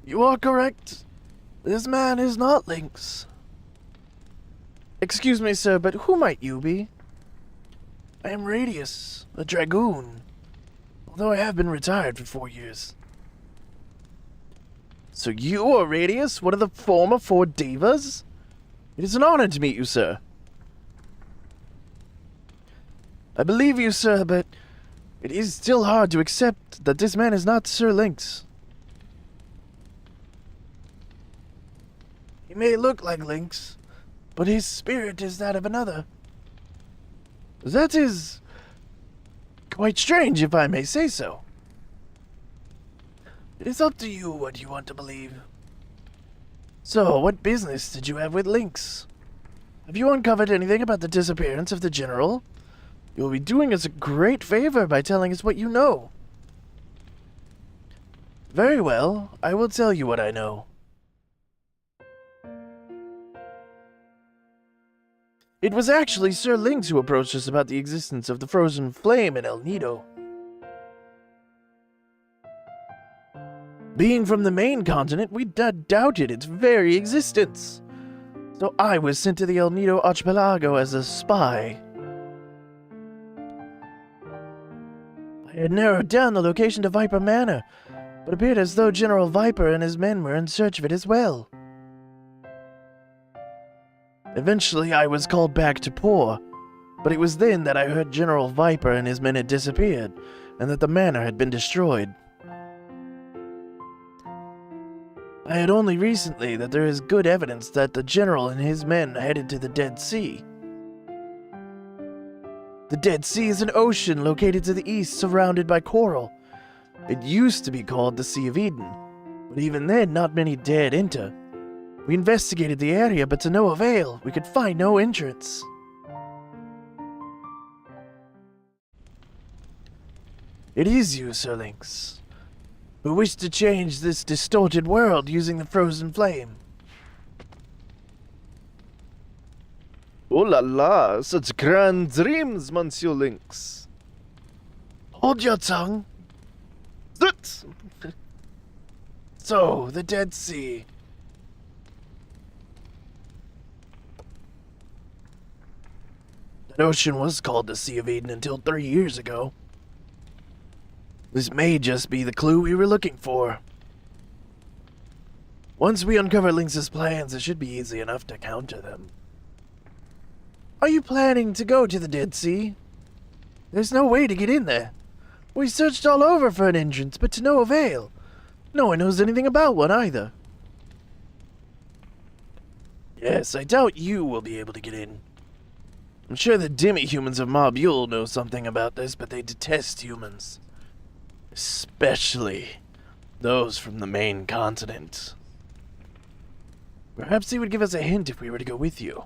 You are correct. This man is not Lynx. Excuse me, sir, but who might you be? I am Radius, a dragoon, although I have been retired for 4 years. So you are Radius, one of the former 4 divas? It is an honor to meet you, sir. I believe you, sir, but it is still hard to accept that this man is not Sir Lynx. He may look like Lynx, but his spirit is that of another. That is quite strange, if I may say so. It is up to you what you want to believe. So, what business did you have with Lynx? Have you uncovered anything about the disappearance of the general? You will be doing us a great favor by telling us what you know. Very well, I will tell you what I know. It was actually Sir Lynx who approached us about the existence of the frozen flame in El Nido. Being from the main continent, we doubted its very existence. So I was sent to the El Nido archipelago as a spy. I had narrowed down the location to Viper Manor, but it appeared as though General Viper and his men were in search of it as well. Eventually, I was called back to Poor, but it was then that I heard General Viper and his men had disappeared, and that the manor had been destroyed. I had only recently that there is good evidence that the general and his men headed to the Dead Sea. The Dead Sea is an ocean located to the east surrounded by coral. It used to be called the Sea of Eden, but even then not many dared enter. We investigated the area, but to no avail. We could find no entrance. It is you, Sir Lynx, who wish to change this distorted world using the frozen flame. Oh la la, such grand dreams, Monsieur Lynx. Hold your tongue. Zut! So, the Dead Sea. That ocean was called the Sea of Eden until 3 years ago. This may just be the clue we were looking for. Once we uncover Lynx's plans, it should be easy enough to counter them. Are you planning to go to the Dead Sea? There's no way to get in there. We searched all over for an entrance, but to no avail. No one knows anything about one either. Yes, I doubt you will be able to get in. I'm sure the demi-humans of Marbule know something about this, but they detest humans. Especially those from the main continent. Perhaps he would give us a hint if we were to go with you.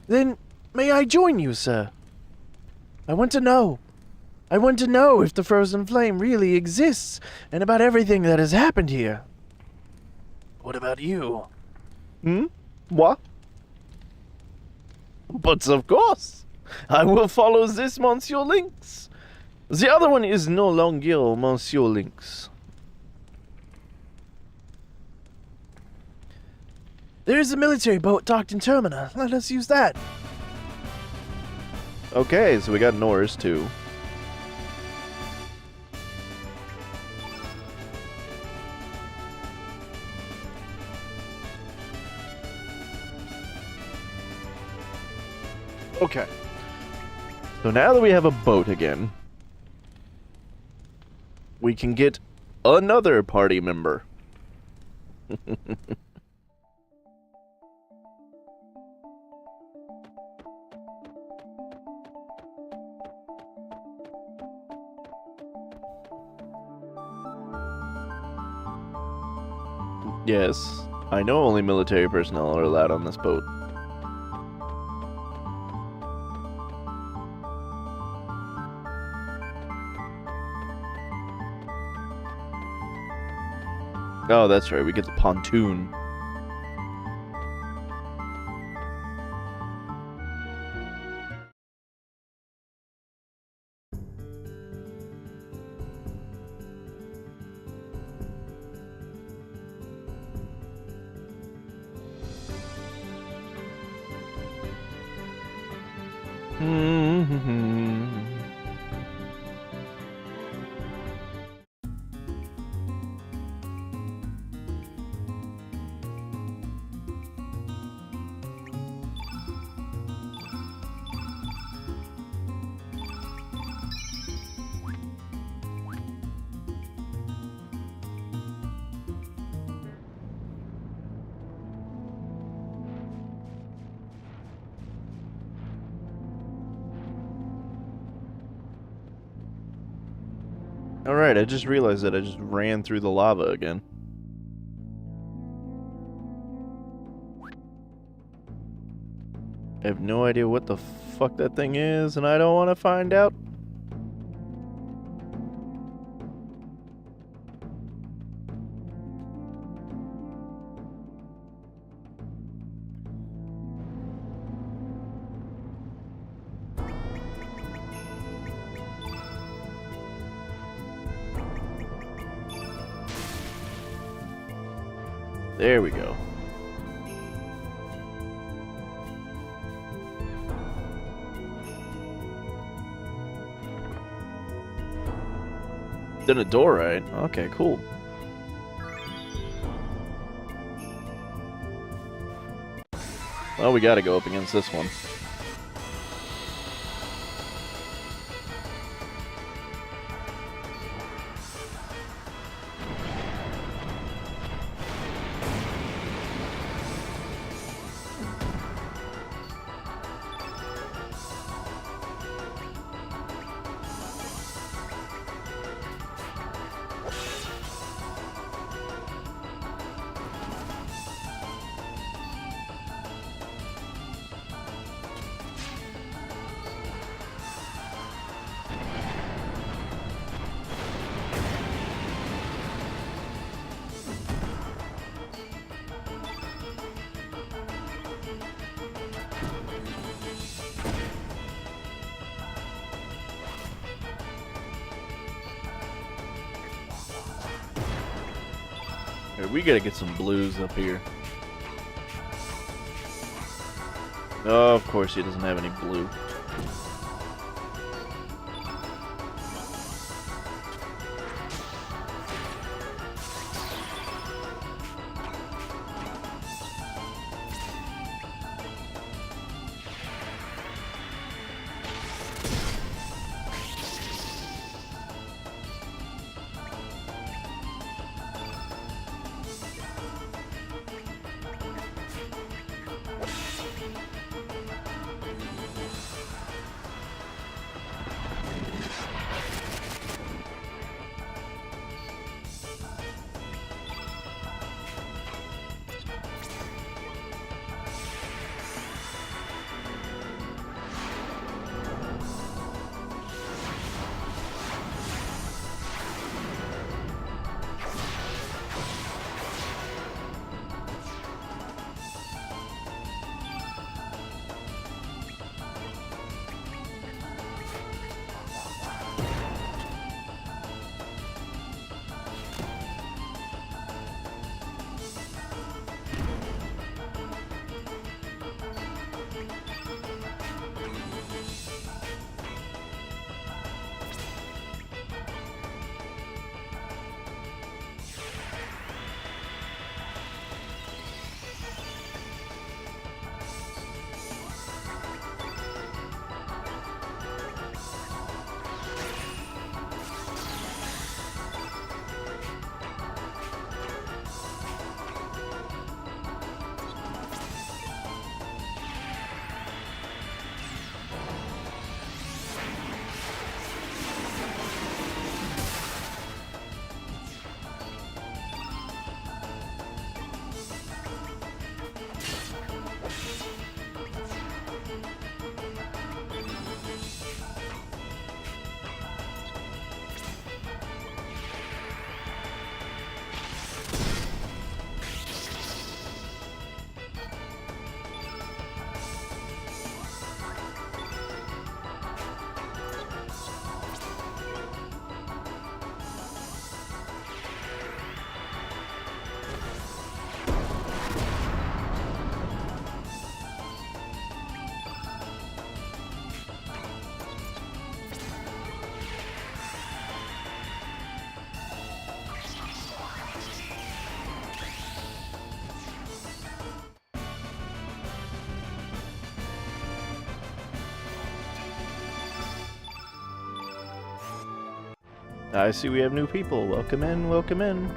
Then, may I join you, sir? I want to know. I want to know if the frozen flame really exists, and about everything that has happened here. What about you? What? But of course, I will follow this Monsieur Lynx. The other one is no longer Monsieur Lynx. There is a military boat docked in Termina. Let us use that. Okay, so we got Norse too. Okay. So now that we have a boat again, we can get another party member. Yes, I know only military personnel are allowed on this boat. Oh, that's right, we get the pontoon. Alright, I just realized that I just ran through the lava again. I have no idea what the fuck that thing is, and I don't want to find out. There we go. Did a door right? Okay, cool. Well, we gotta go up against this one. Here, we gotta get some blues up here. Oh, of course he doesn't have any blue. I see we have new people. Welcome in, welcome in.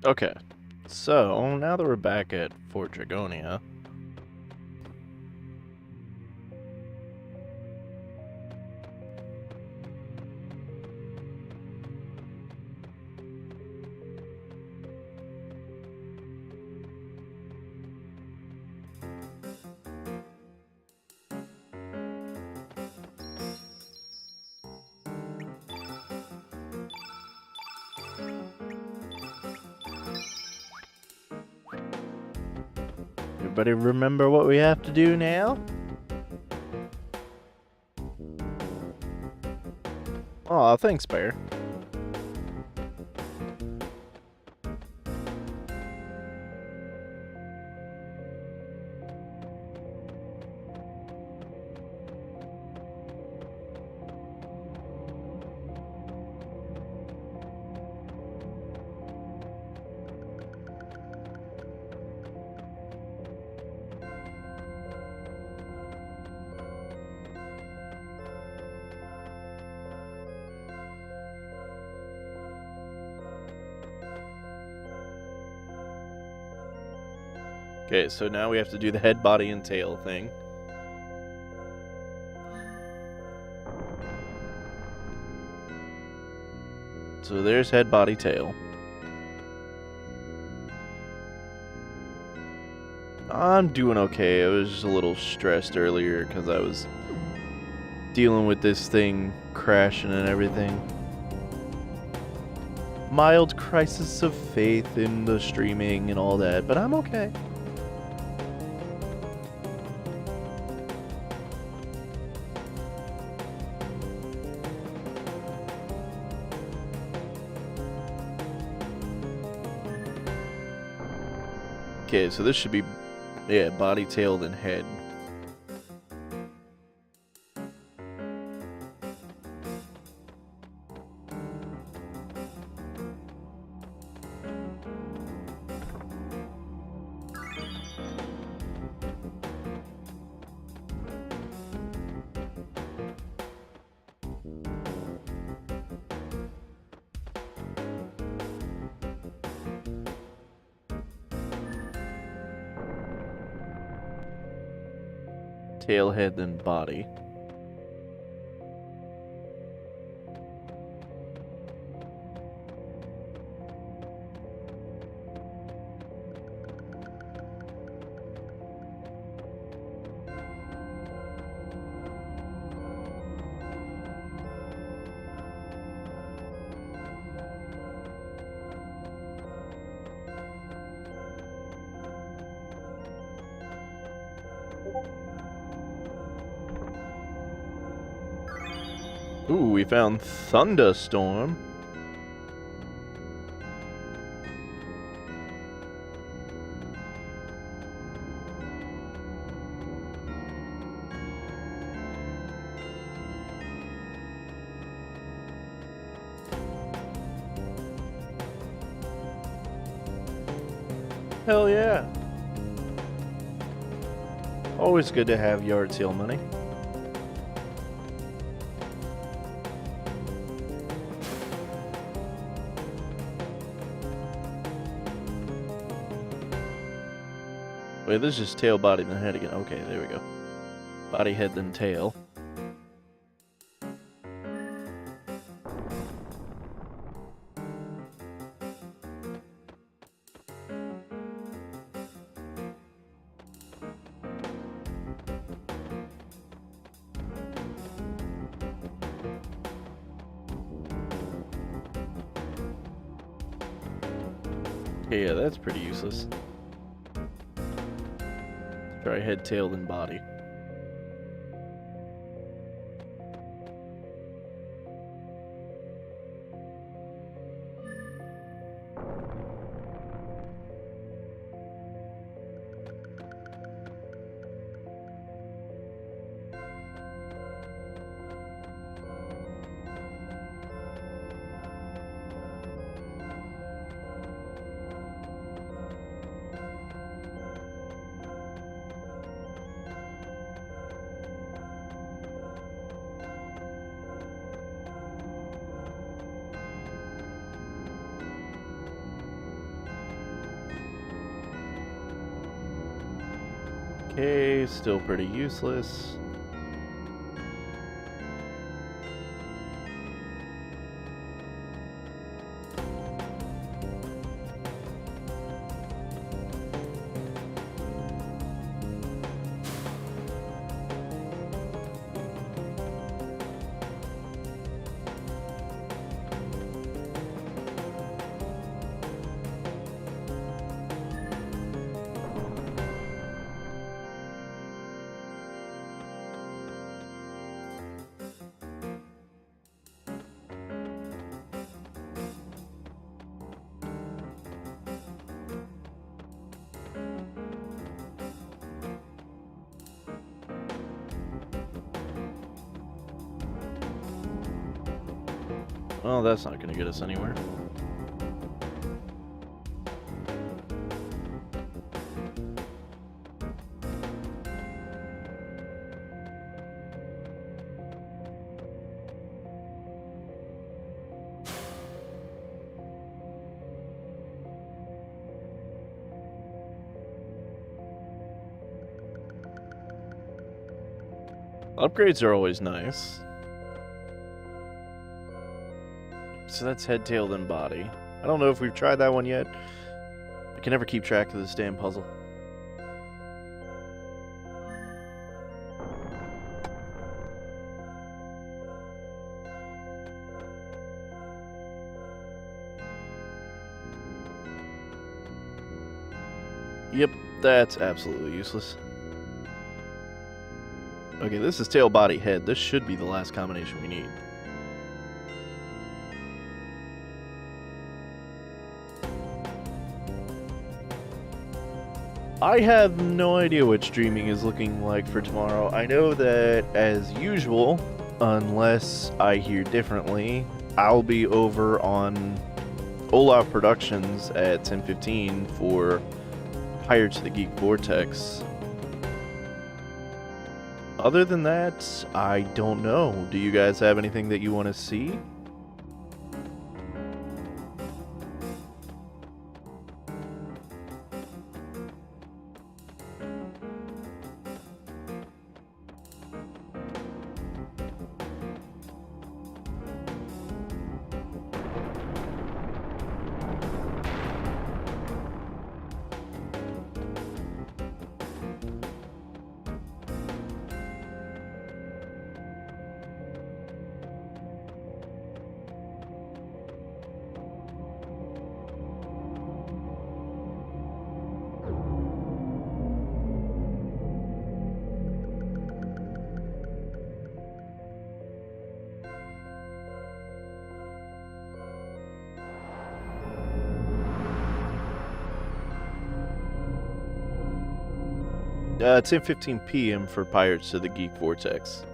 Okay, so now that we're back at Fort Dragonia, everybody remember what we have to do now? Aw, thanks, Bear. Okay, so now we have to do the head, body, and tail thing. So there's head, body, tail. I'm doing okay. I was just a little stressed earlier because I was dealing with this thing crashing and everything. Mild crisis of faith in the streaming and all that, but I'm okay. Okay, so this should be, yeah, body, tail, then head. Tail, head, then body. Ooh, we found Thunderstorm. Hell yeah. Always good to have yard sale money. Wait, this is just tail, body, then head again. Okay, there we go. Body, head, then tail. Okay, yeah, that's pretty useless. Try head, tail, then body. Okay, still pretty useless. Well, that's not going to get us anywhere. Upgrades are always nice. So that's head, tail, then body. I don't know if we've tried that one yet. I can never keep track of this damn puzzle. Yep, that's absolutely useless. Okay, this is tail, body, head. This should be the last combination we need. I have no idea what streaming is looking like for tomorrow. I know that, as usual, unless I hear differently, I'll be over on Olaf Productions at 10:15 for Pirates of the Geek Vortex. Other than that, I don't know. Do you guys have anything that you want to see? It's 10:15 p.m. for Pirates of the Geek Vortex.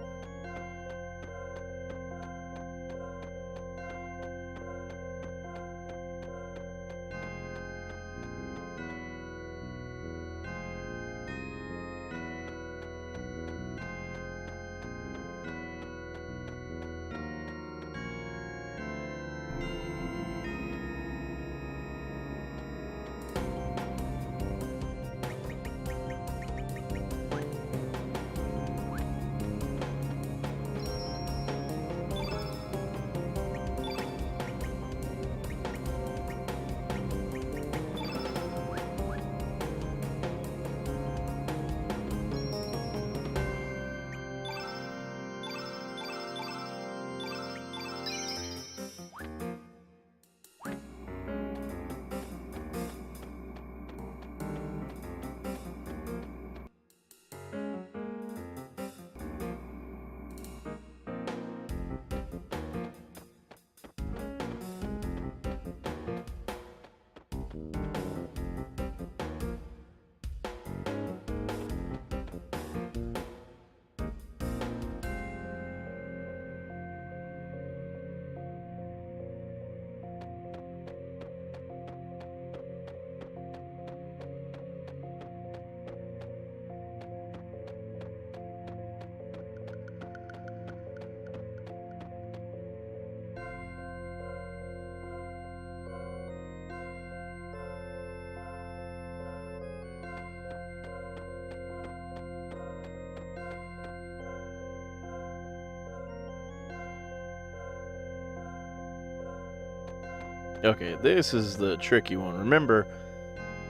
Okay, this is the tricky one. Remember,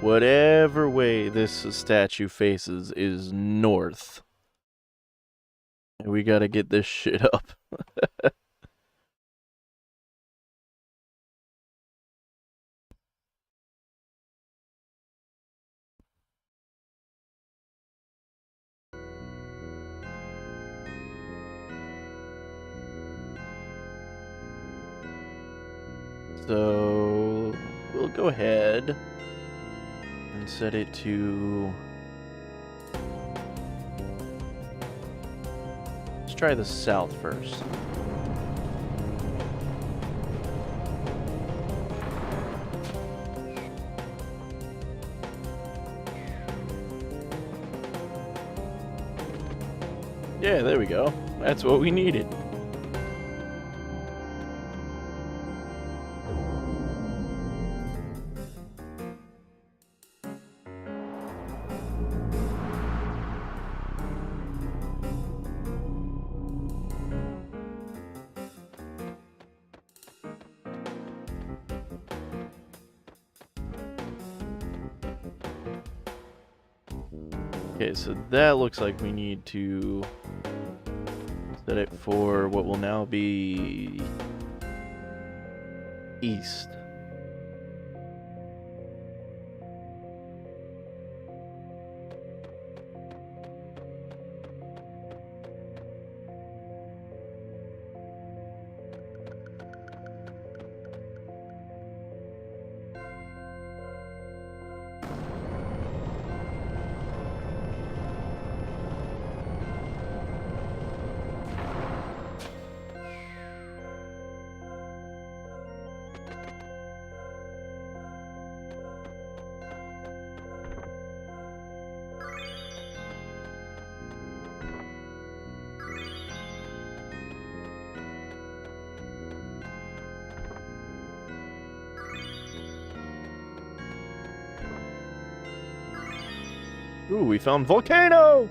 whatever way this statue faces is north. And we gotta get this shit up. So we'll go ahead and set it to... Let's try the south first. Yeah, there we go. That's what we needed. Okay, so that looks like we need to set it for what will now be east. Ooh, we found volcano!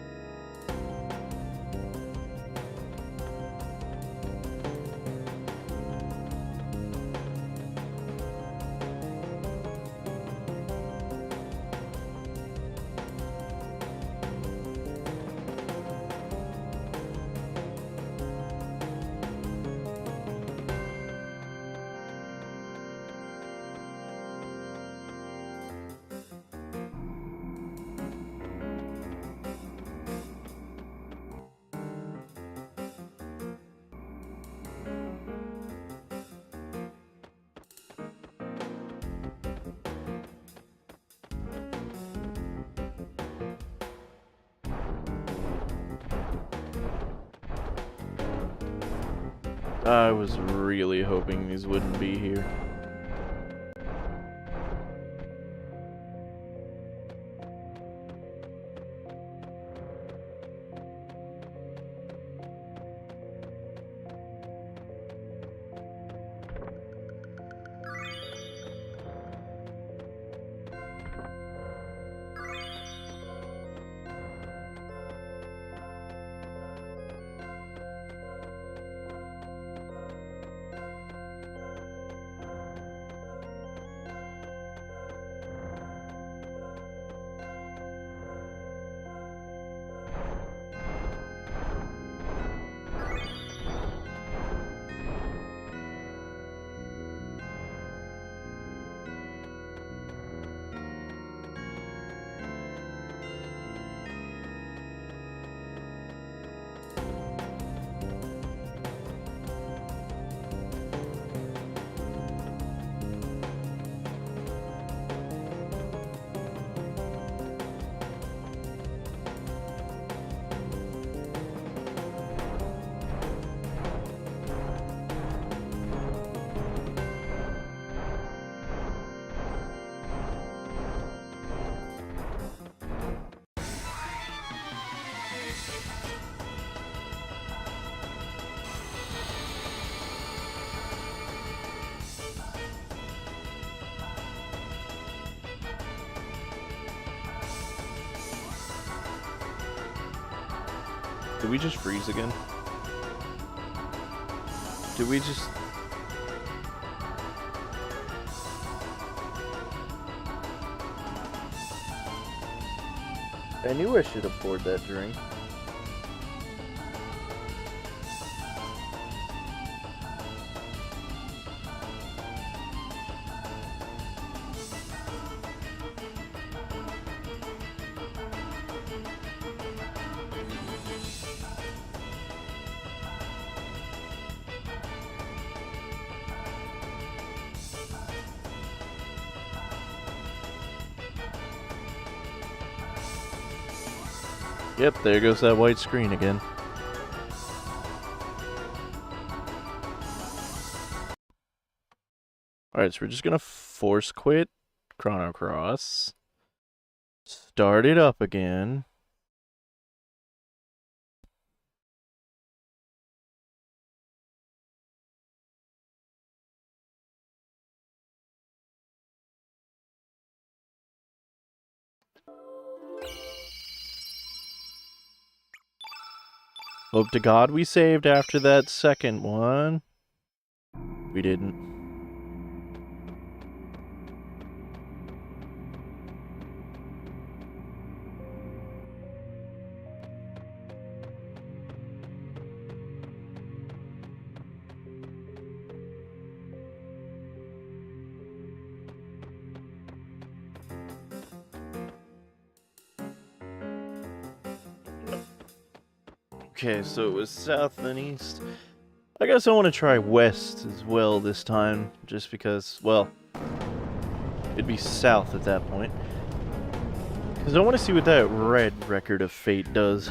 I was really hoping these wouldn't be here. Did we just freeze again? Did we just... I knew I should have poured that drink. Yep, there goes that white screen again. Alright, so we're just gonna force quit Chrono Cross. Start it up again. Hope to God we saved after that second one. We didn't. Okay, so it was south and east. I guess I want to try west as well this time, just because, well, it'd be south at that point. Because I want to see what that red record of fate does.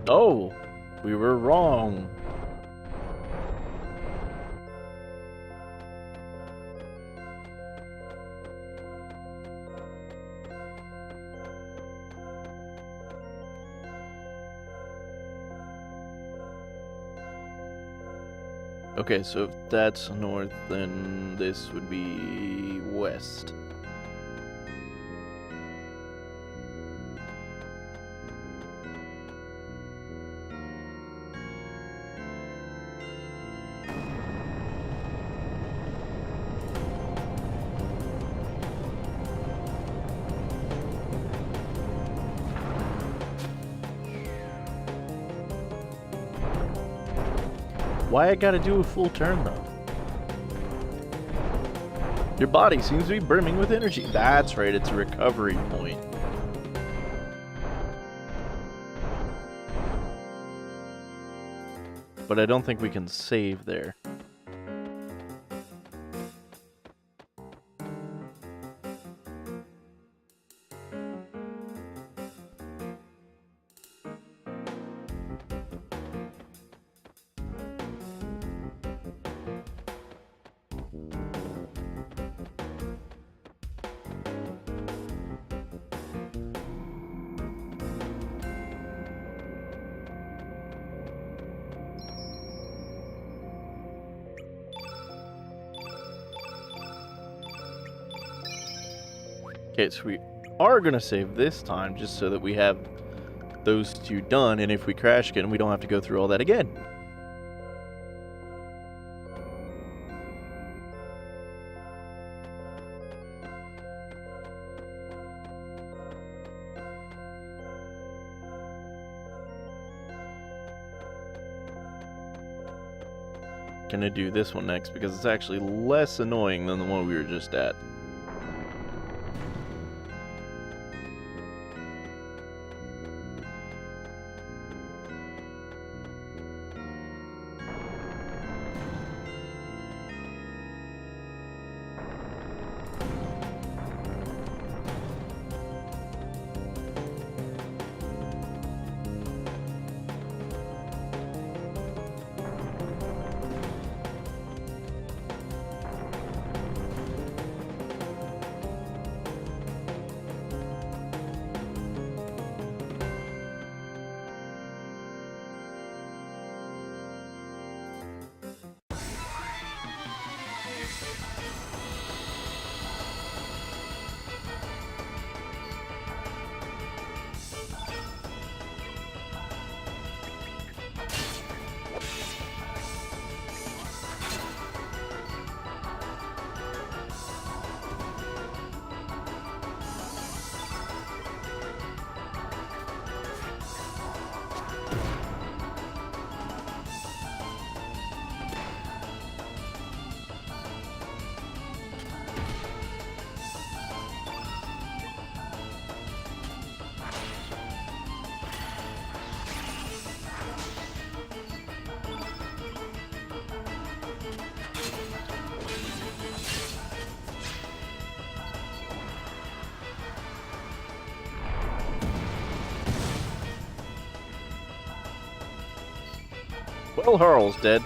Oh, we were wrong. Okay, so if that's north, then this would be west. Why I gotta do a full turn though? Your body seems to be brimming with energy. That's right, it's a recovery point. But I don't think we can save there. Okay, so we are going to save this time just so that we have those two done, and if we crash again, we don't have to go through all that again. Gonna do this one next because it's actually less annoying than the one we were just at. Well, Harl's dead.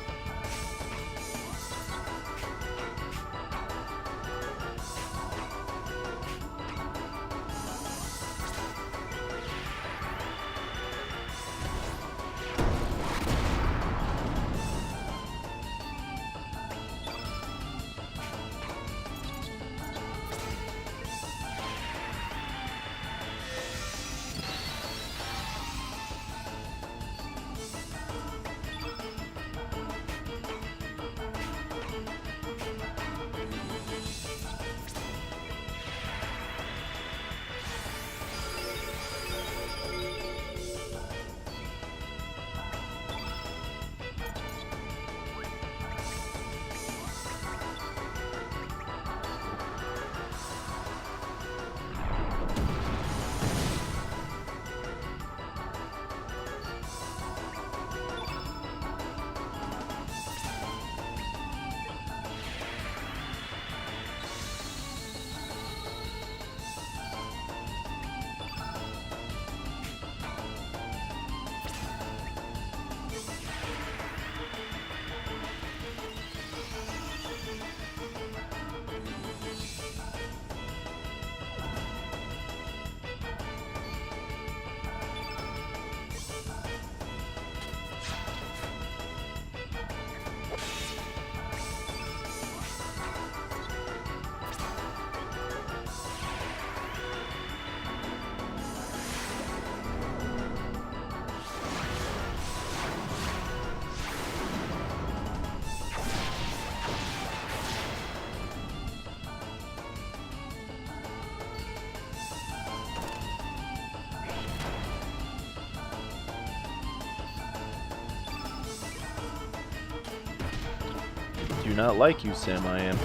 Do not like you, Sam, I am.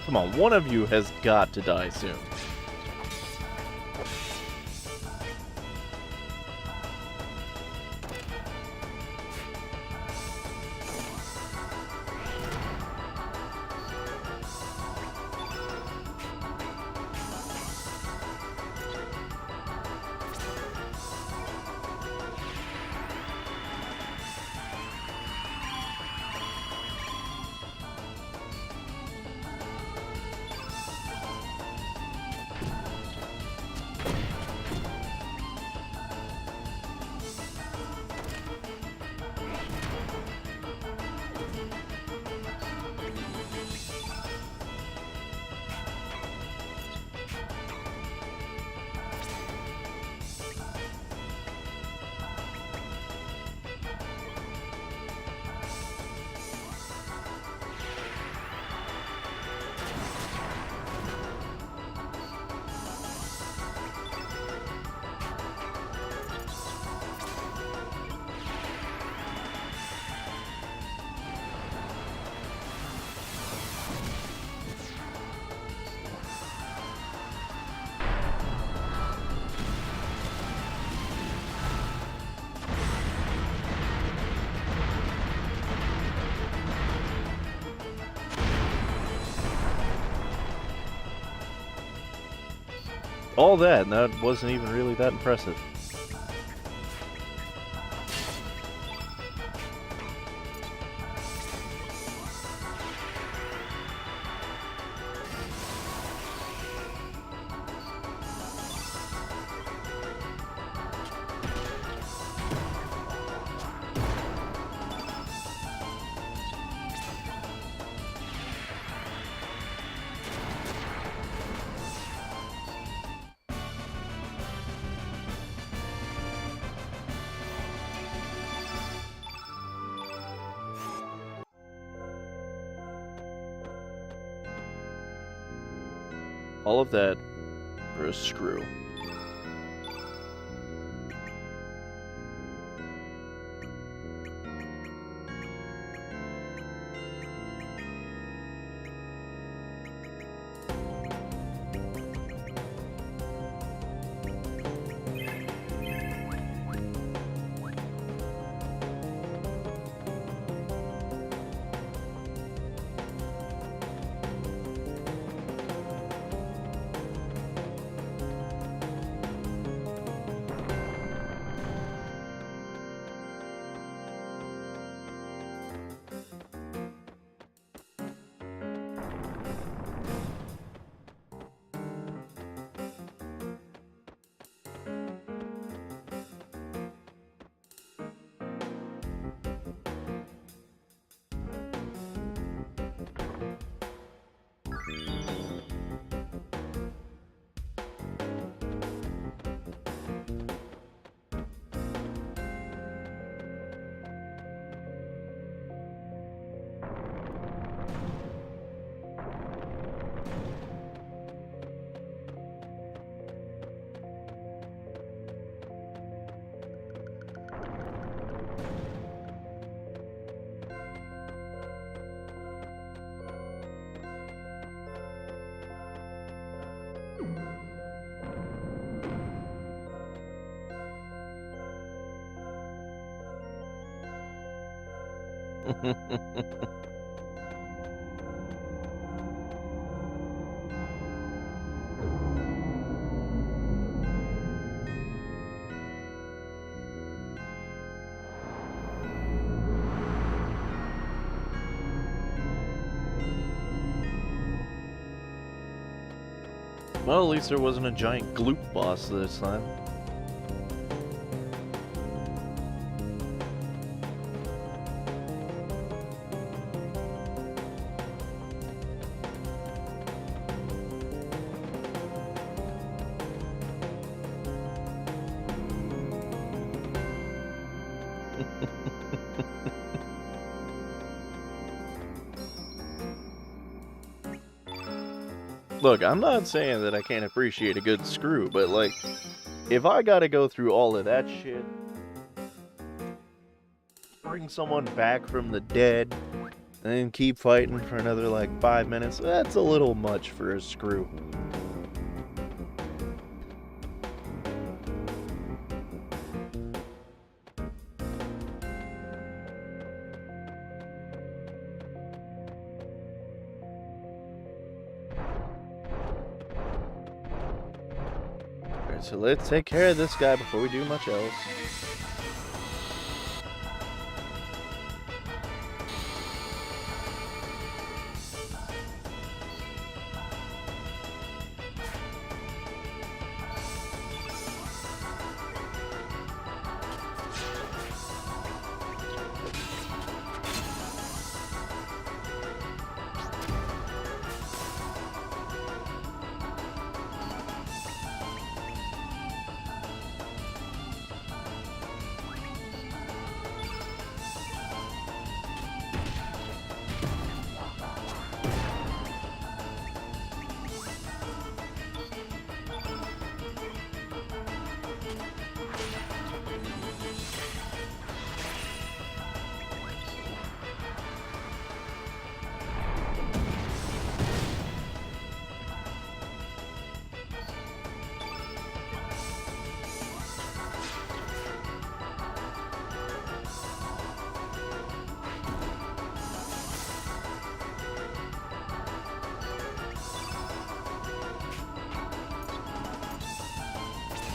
Come on, one of you has got to die soon. All that, and that wasn't even really that impressive. All of that for a screw. Well, at least there wasn't a giant gloop boss this time. Look, I'm not saying that I can't appreciate a good screw, but like, if I gotta go through all of that shit, bring someone back from the dead, and then keep fighting for another like 5 minutes, that's a little much for a screw. So let's take care of this guy before we do much else.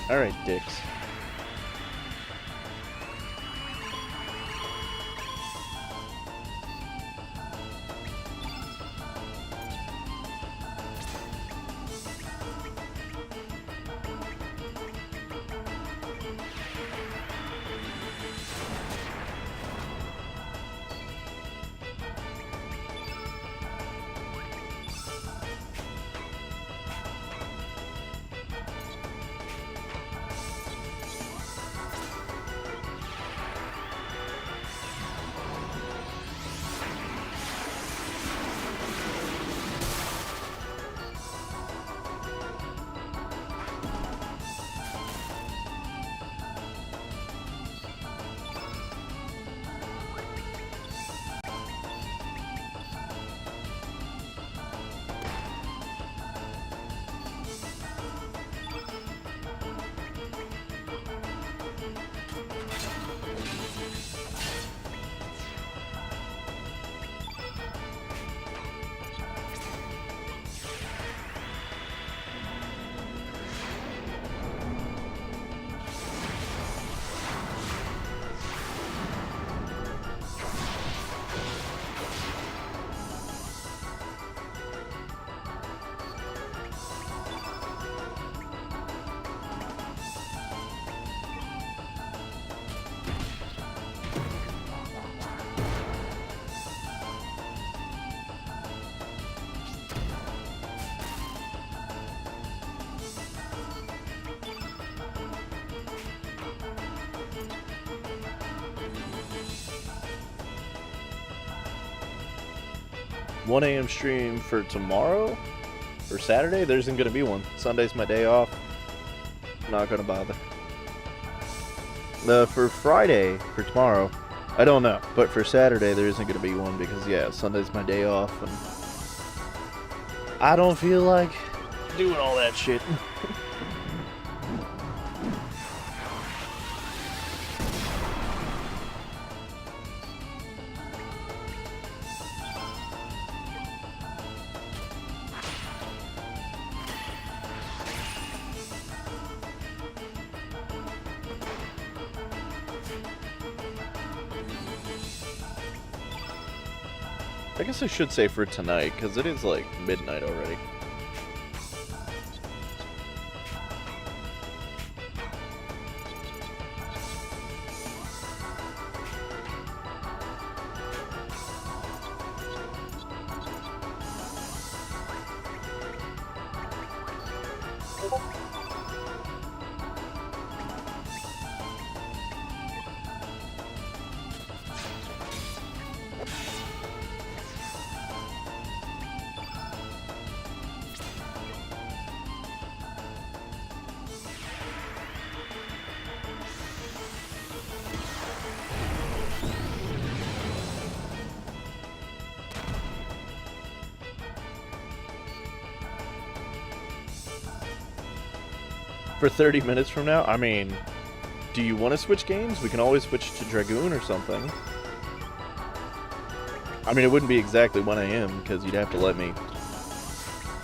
Alright, dicks. 1 a.m. stream for tomorrow or Saturday. There isn't going to be one. Sunday's my day off. Not going to bother. For Friday, for tomorrow, I don't know. But for Saturday, there isn't going to be one because, yeah, Sunday's my day off. And I don't feel like doing all that shit. I guess I should say for tonight, because it is like midnight already. For 30 minutes from now? I mean, do you want to switch games? We can always switch to Dragoon or something. I mean, it wouldn't be exactly 1 a.m. because you'd have to let me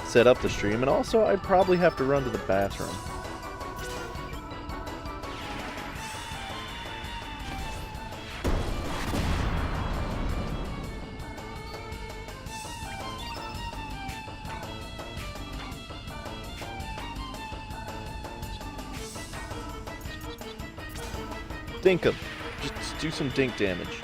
set up the stream. And also, I'd probably have to run to the bathroom. Dink him. Just do some dink damage.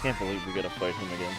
Can't believe we gotta fight him again.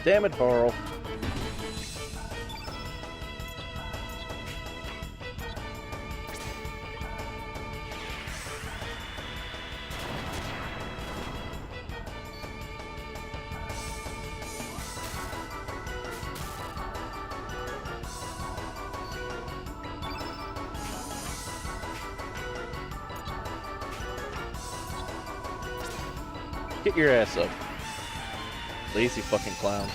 Damn it, Burrow. Get your ass up. Lazy fucking clown.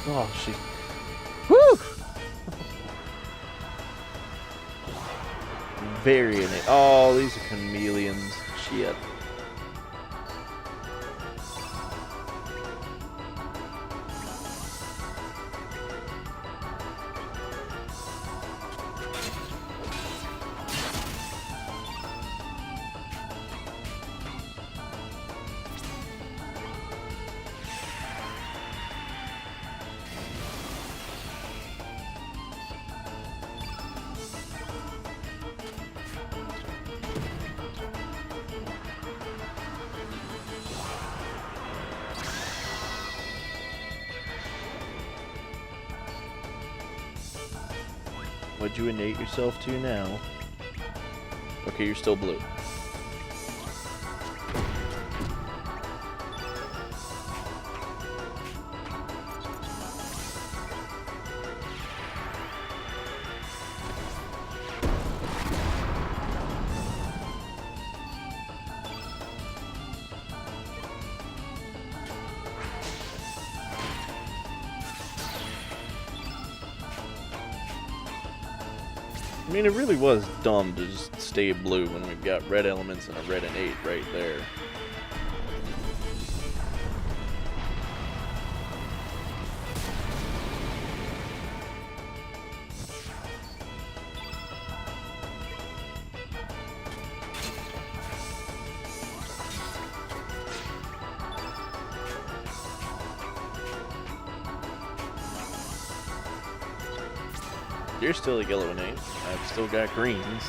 Oh, she. Whew! Very in it. Oh, these are chameleons. Shit. What'd you innate yourself to now? Okay, you're still blue. I mean, it really was dumb to just stay blue when we've got red elements and a red innate right there. You're still a yellow innate. I've still got greens.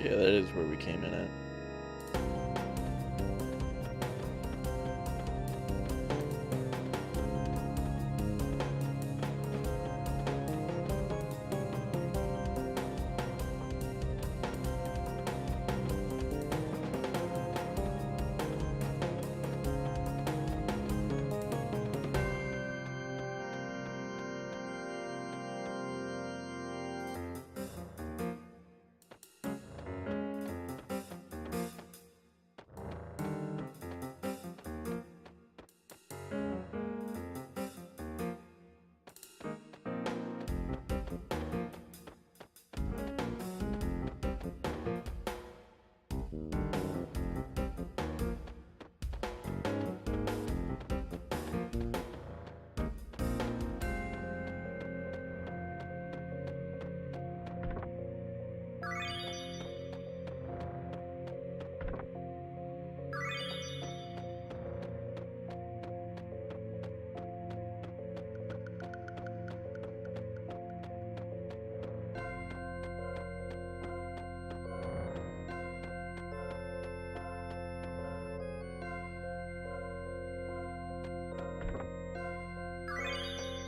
Yeah, that is where we came in at.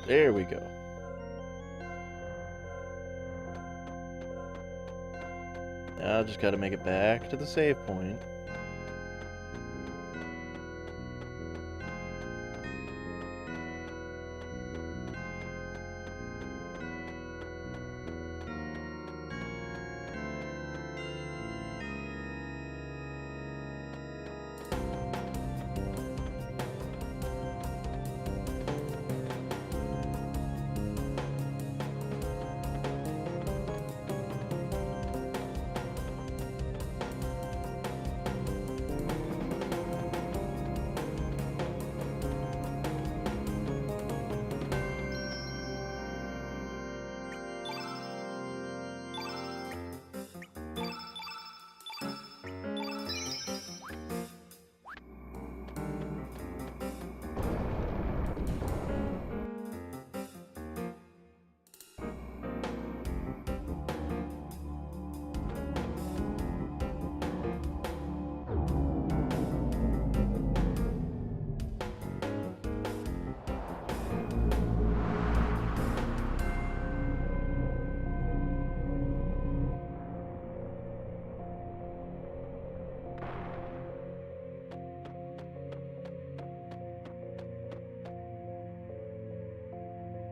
There we go. Now I just gotta make it back to the save point.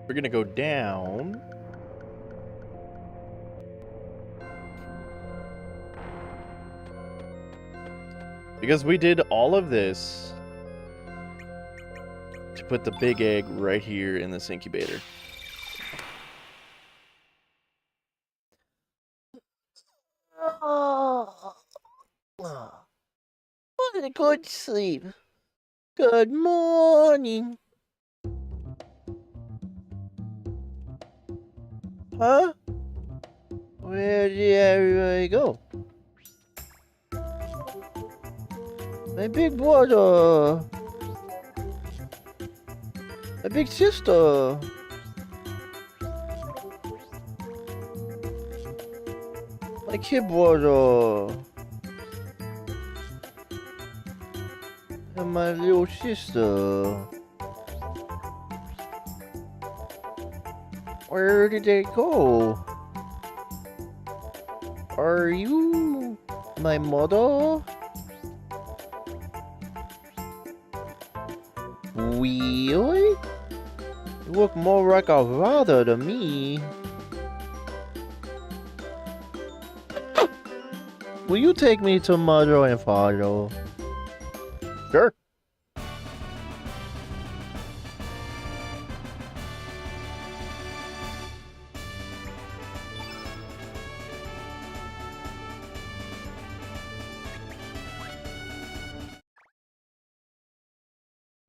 We're gonna go down Because we did all of this to put the big egg right here in this incubator. What a good sleep. Good morning. Huh? Where did everybody go? My big brother. My big sister. My kid brother. And my little sister. Where did they go? Are you my mother? Really? You look more like a father to me. Will you take me to mother and father? Sure.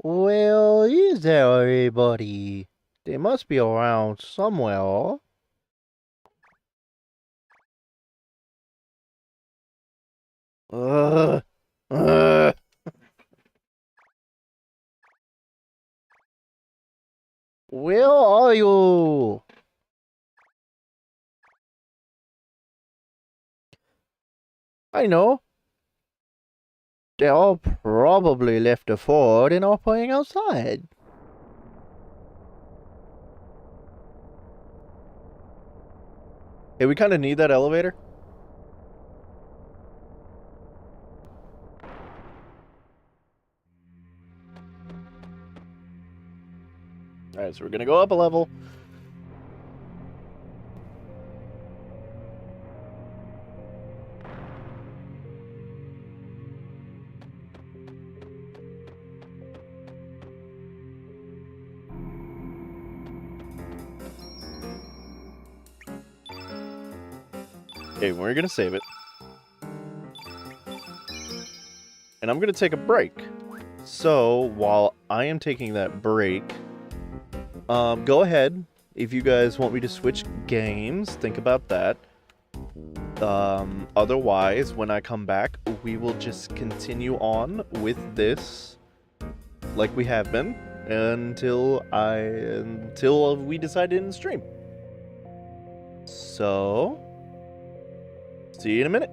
Well, is there anybody? They must be around somewhere. Uh, uh. Where are you? I know. They all probably left the fort and are playing outside. Hey, we kind of need that elevator. Alright, so we're gonna go up a level. Okay, we're gonna save it. And I'm gonna take a break. So, while I am taking that break, go ahead. If you guys want me to switch games, think about that. Otherwise, when I come back, we will just continue on with this like we have been until we decide to end the stream. So, see you in a minute.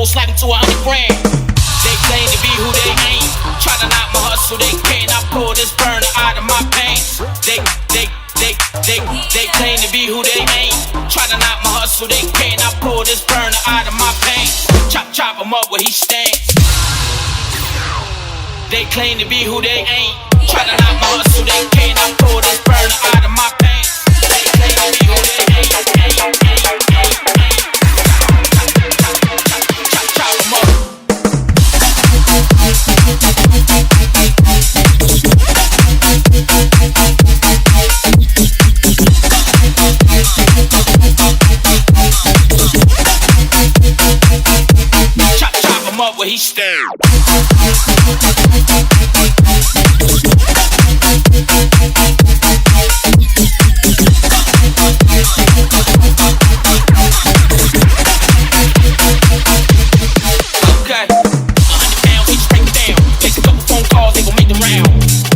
Slapping to 100 grand. They claim to be who they ain't. Try to knock my hustle, they can't. I pull this burner out of my pants. They claim to be who they ain't. Try to knock my hustle, they can't. I pull this burner out of my pants. Chop him up where he stands. They claim to be who they ain't. Try to knock my hustle, they can't. I pull this burner out of my pants. They claim to be who they ain't. Chop him up where he stands. Okay, 100 pounds, we just break it down. Takes a couple phone calls, they gon' make them round.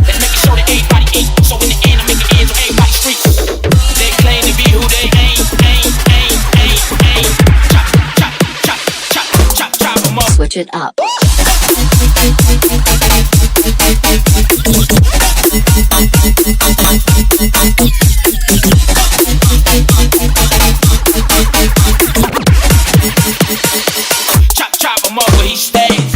Let's make it sure that everybody eat. So in the end, I make it ends on everybody's streets. They claim to be who they ain't. Chop them up. Switch it up. Chop him up where he stays.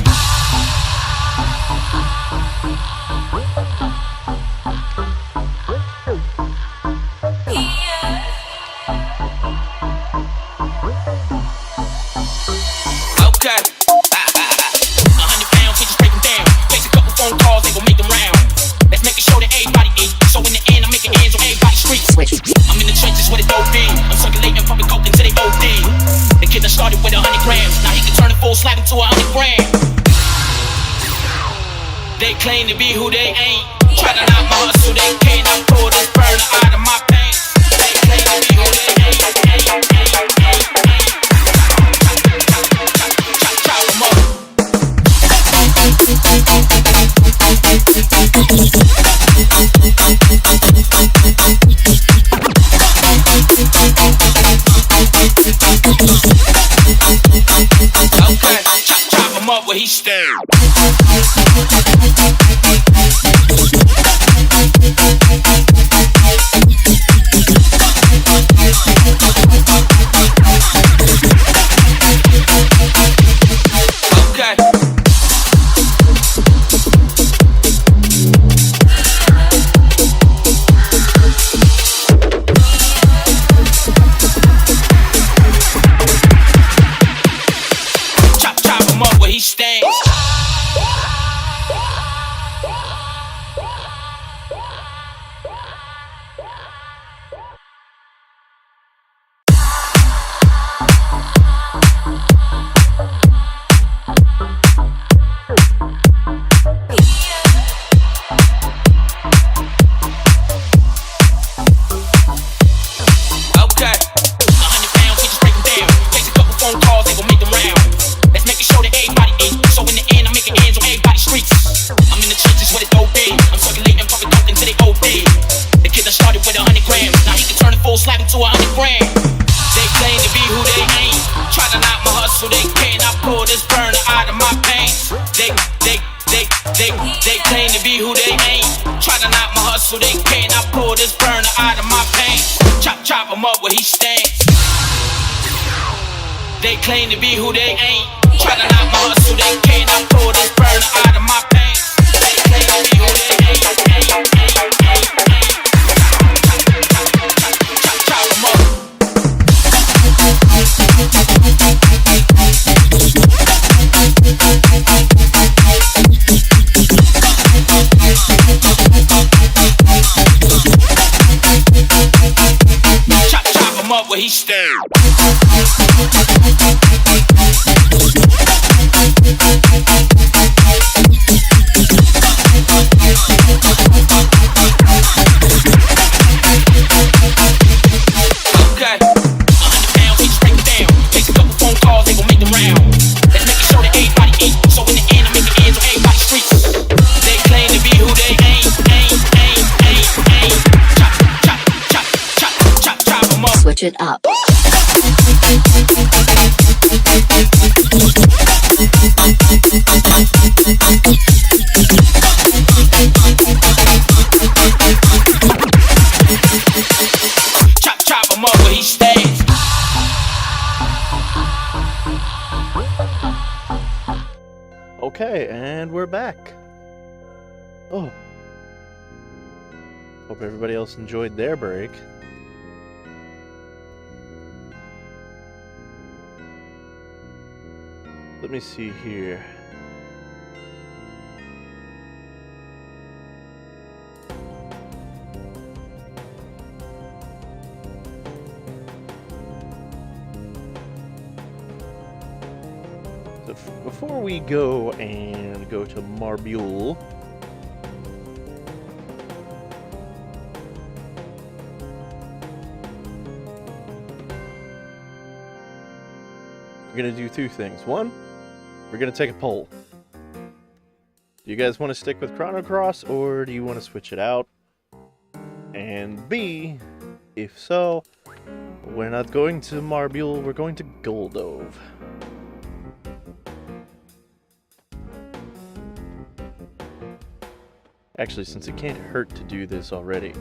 Okay. 100 pounds, we just break them down. Face a couple phone calls, they gon' make them round. Let's make it show that everybody eat. So in the end, I'm making ends on everybody's streets. I'm in the trenches with a dope beam. I'm circulating public coke until they OD. The kid that started with 100 grams. Now he can turn a full slab into 100 grams. They claim to be who they ain't. Try to knock my hustle, they can't. I pull this burner out of my pants. They claim to be who they ain't. Chop 'em up. Okay, chop him up where he stand. Okay. Chop him up where he stands. Okay. 100 pounds, we just break them down. Face a couple phone calls, they gon' make them round. Let's make it show that everybody eat. So in the end, I'm making ends on everybody's streets. I'm in the trenches with a dope beam. I'm circulating public coke until they OD. The kid that started with 100 grams. Now he can turn a full slab into 100 grams. They claim to be who they ain't. Try to knock my hustle, they can't. I pull this burner out of my pants. They claim to be who they ain't. Try to knock my hustle, they can't. I pull this burner out of my pants. Chop him up where he stands. They claim to be who they ain't. Try to knock my hustle, they can't. I pull this burner out of my pants. They claim to be who they ain't. Chop him up. Chop him up where he stand. Okay. 100 pounds, we just break them down. Face a couple phone calls, they gon' make them round. Let's make it show that everybody eat. So in the end, I'm making ends on everybody's streets. They claim to be who they ain't. Chop 'em up. Switch it up. Chop him up where he stays. Okay, and we're back. Oh. Hope everybody else enjoyed their break. Let me see here. So before we go to Marbule, we're gonna do two things. One, we're gonna take a poll. Do you guys want to stick with Chrono Cross, or do you want to switch it out? And B, if so, we're not going to Marbule, we're going to Goldove. Actually, since it can't hurt to do this already.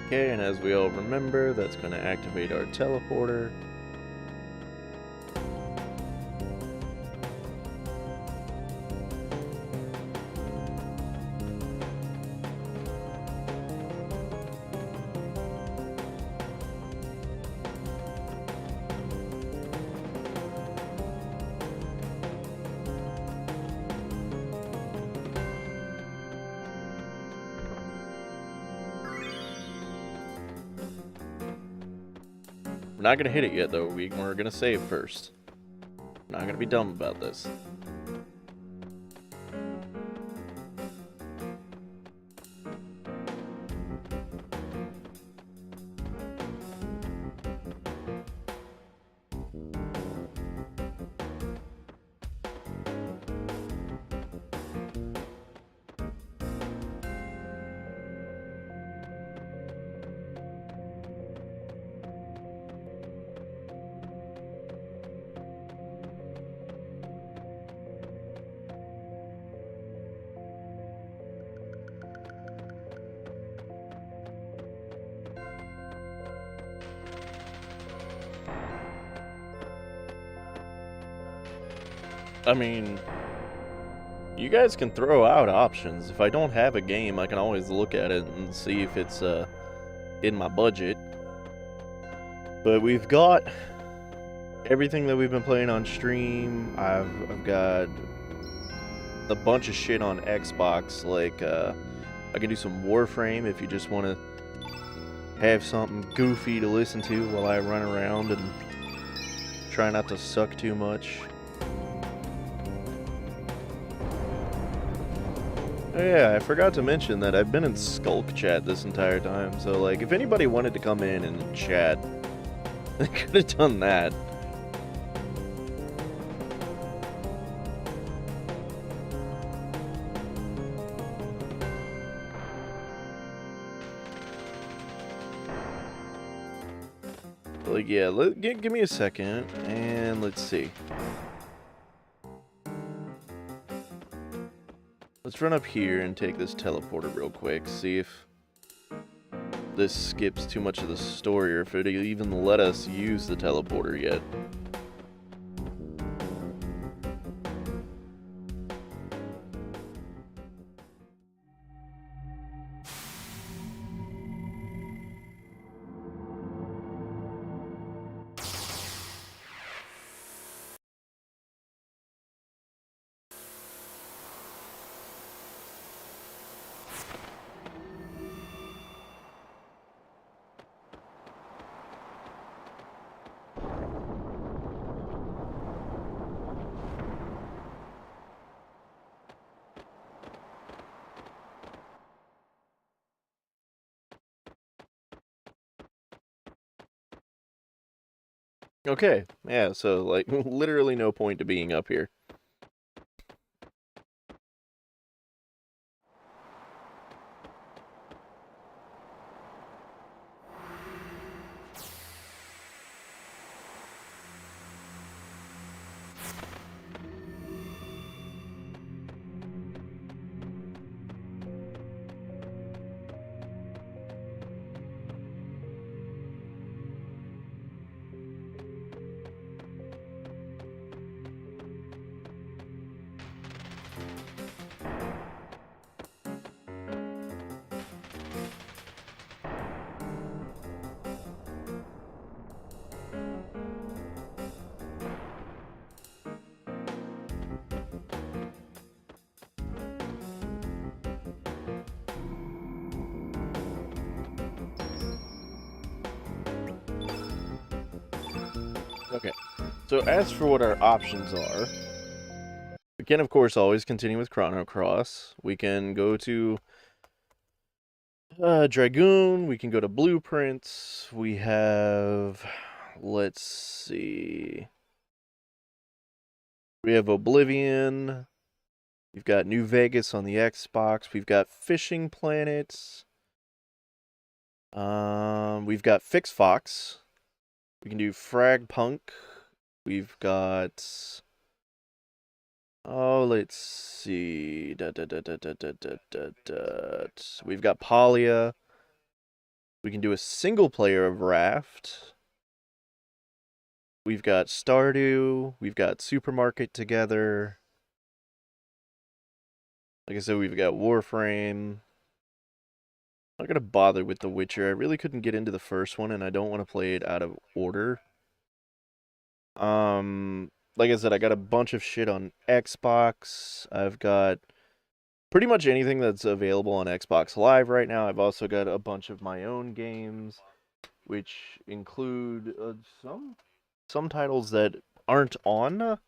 Okay, and as we all remember, that's going to activate our teleporter. We're not gonna hit it yet, though. We're gonna save first. We're not gonna be dumb about this. I mean, you guys can throw out options. If I don't have a game, I can always look at it and see if it's in my budget. But we've got everything that we've been playing on stream. I've got a bunch of shit on Xbox, like I can do some Warframe if you just want to have something goofy to listen to while I run around and try not to suck too much. Oh yeah, I forgot to mention that I've been in Skulk chat this entire time, so like if anybody wanted to come in and chat, they could have done that. like, yeah, give me a second, and let's see. Let's run up here and take this teleporter real quick, see if this skips too much of the story, or if it'll even let us use the teleporter yet. Okay, yeah, so, like, literally no point to being up here. Okay, so as for what our options are, we can, of course, always continue with Chrono Cross. We can go to Dragoon. We can go to Blueprints. We have, let's see, we have Oblivion. We've got New Vegas on the Xbox. We've got Fishing Planets. We've got Fix Fox. We can do Frag Punk. We've got, oh, let's see. We've got Palia. We can do a single player of Raft. We've got Stardew. We've got Supermarket Together. Like I said, we've got Warframe. I'm not gonna bother with The Witcher. I really couldn't get into the first one, and I don't want to play it out of order. Like I said, I got a bunch of shit on Xbox. I've got pretty much anything that's available on Xbox Live right now. I've also got a bunch of my own games, which include some titles that aren't on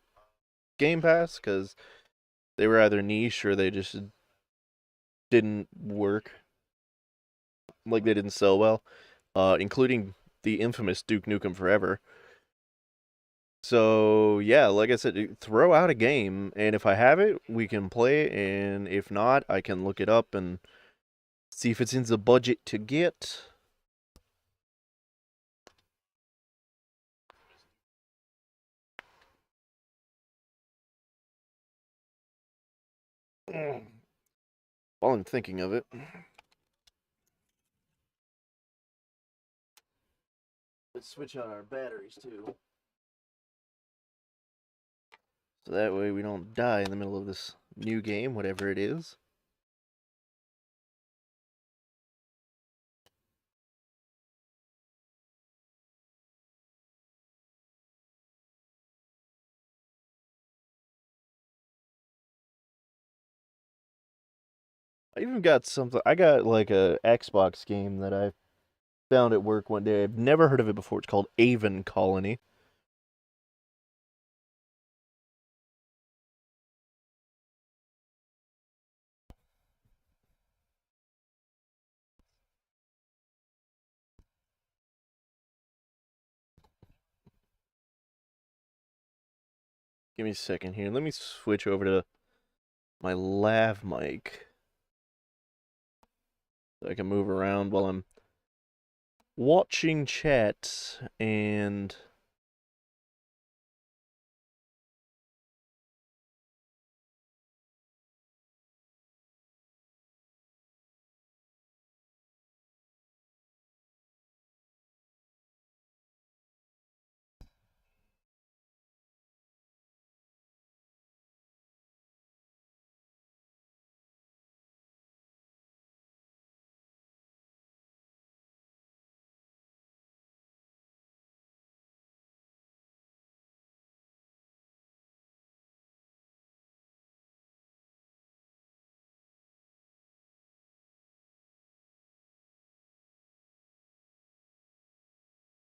Game Pass because they were either niche or they just didn't work. Like, they didn't sell well, including the infamous Duke Nukem Forever. So, yeah, like I said, throw out a game, and if I have it, we can play it, and if not, I can look it up and see if it's in the budget to get. While I'm thinking of it. Let's switch out our batteries, too. So that way we don't die in the middle of this new game, whatever it is. I even got something. I got like a Xbox game that I found at work one day. I've never heard of it before. It's called Avon Colony. Give me a second here. Let me switch over to my lav mic so I can move around while I'm watching chat and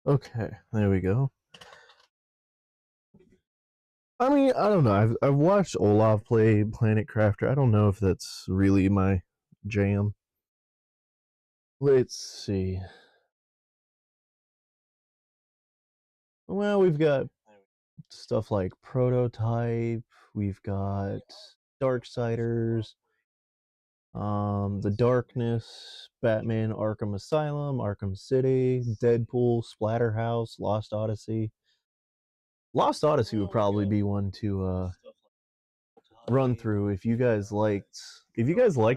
okay, there we go. I mean, I don't know. I've watched Olaf play Planet Crafter. I don't know if that's really my jam. Let's see. Well, we've got stuff like Prototype. We've got Darksiders, The Darkness, Batman: Arkham Asylum, Arkham City, Deadpool, Splatterhouse, Lost Odyssey. Lost Odyssey would probably be one to run through if you guys like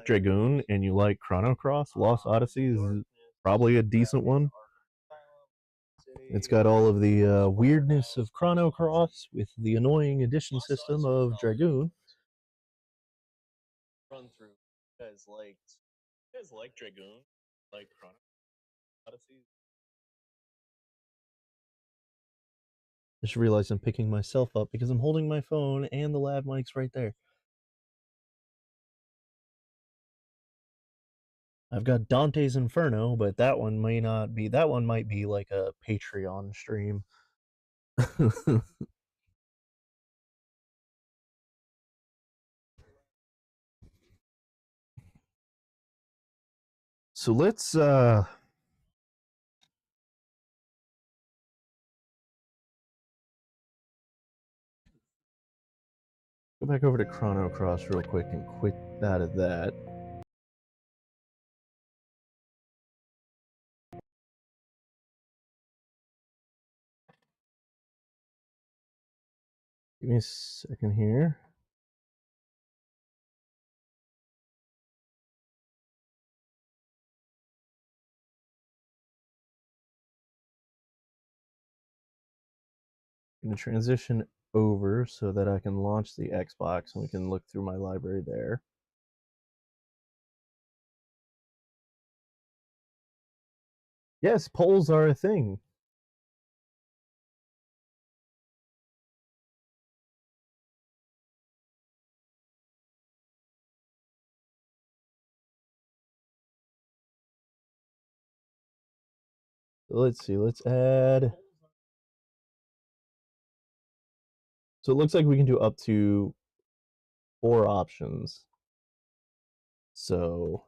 Dragoon and you like Chrono Cross. Lost Odyssey is probably a decent one. It's got all of the weirdness of Chrono Cross with the annoying addition system of Dragoon. Run through. You guys like Dragoon? Like Chrono Odyssey? I just realized I'm picking myself up because I'm holding my phone and the lav mic's right there. I've got Dante's Inferno, but that one might be like a Patreon stream. So let's go back over to Chrono Cross real quick and quit out of that. Give me a second here. I'm going to transition over so that I can launch the Xbox and we can look through my library there. Yes, polls are a thing. Let's see, let's add. So it looks like we can do up to 4 options. So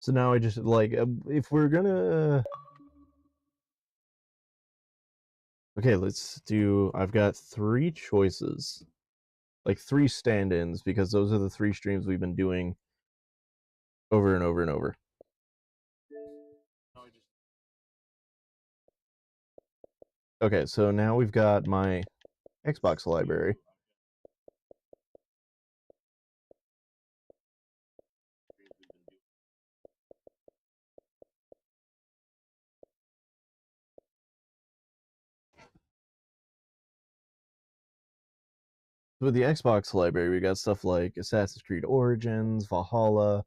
now I just like if we're gonna okay, let's do. I've got 3 choices, like 3 stand-ins, because those are the 3 streams we've been doing over and over and over. Okay, so now we've got my Xbox library. With the Xbox library, we got stuff like Assassin's Creed Origins, Valhalla,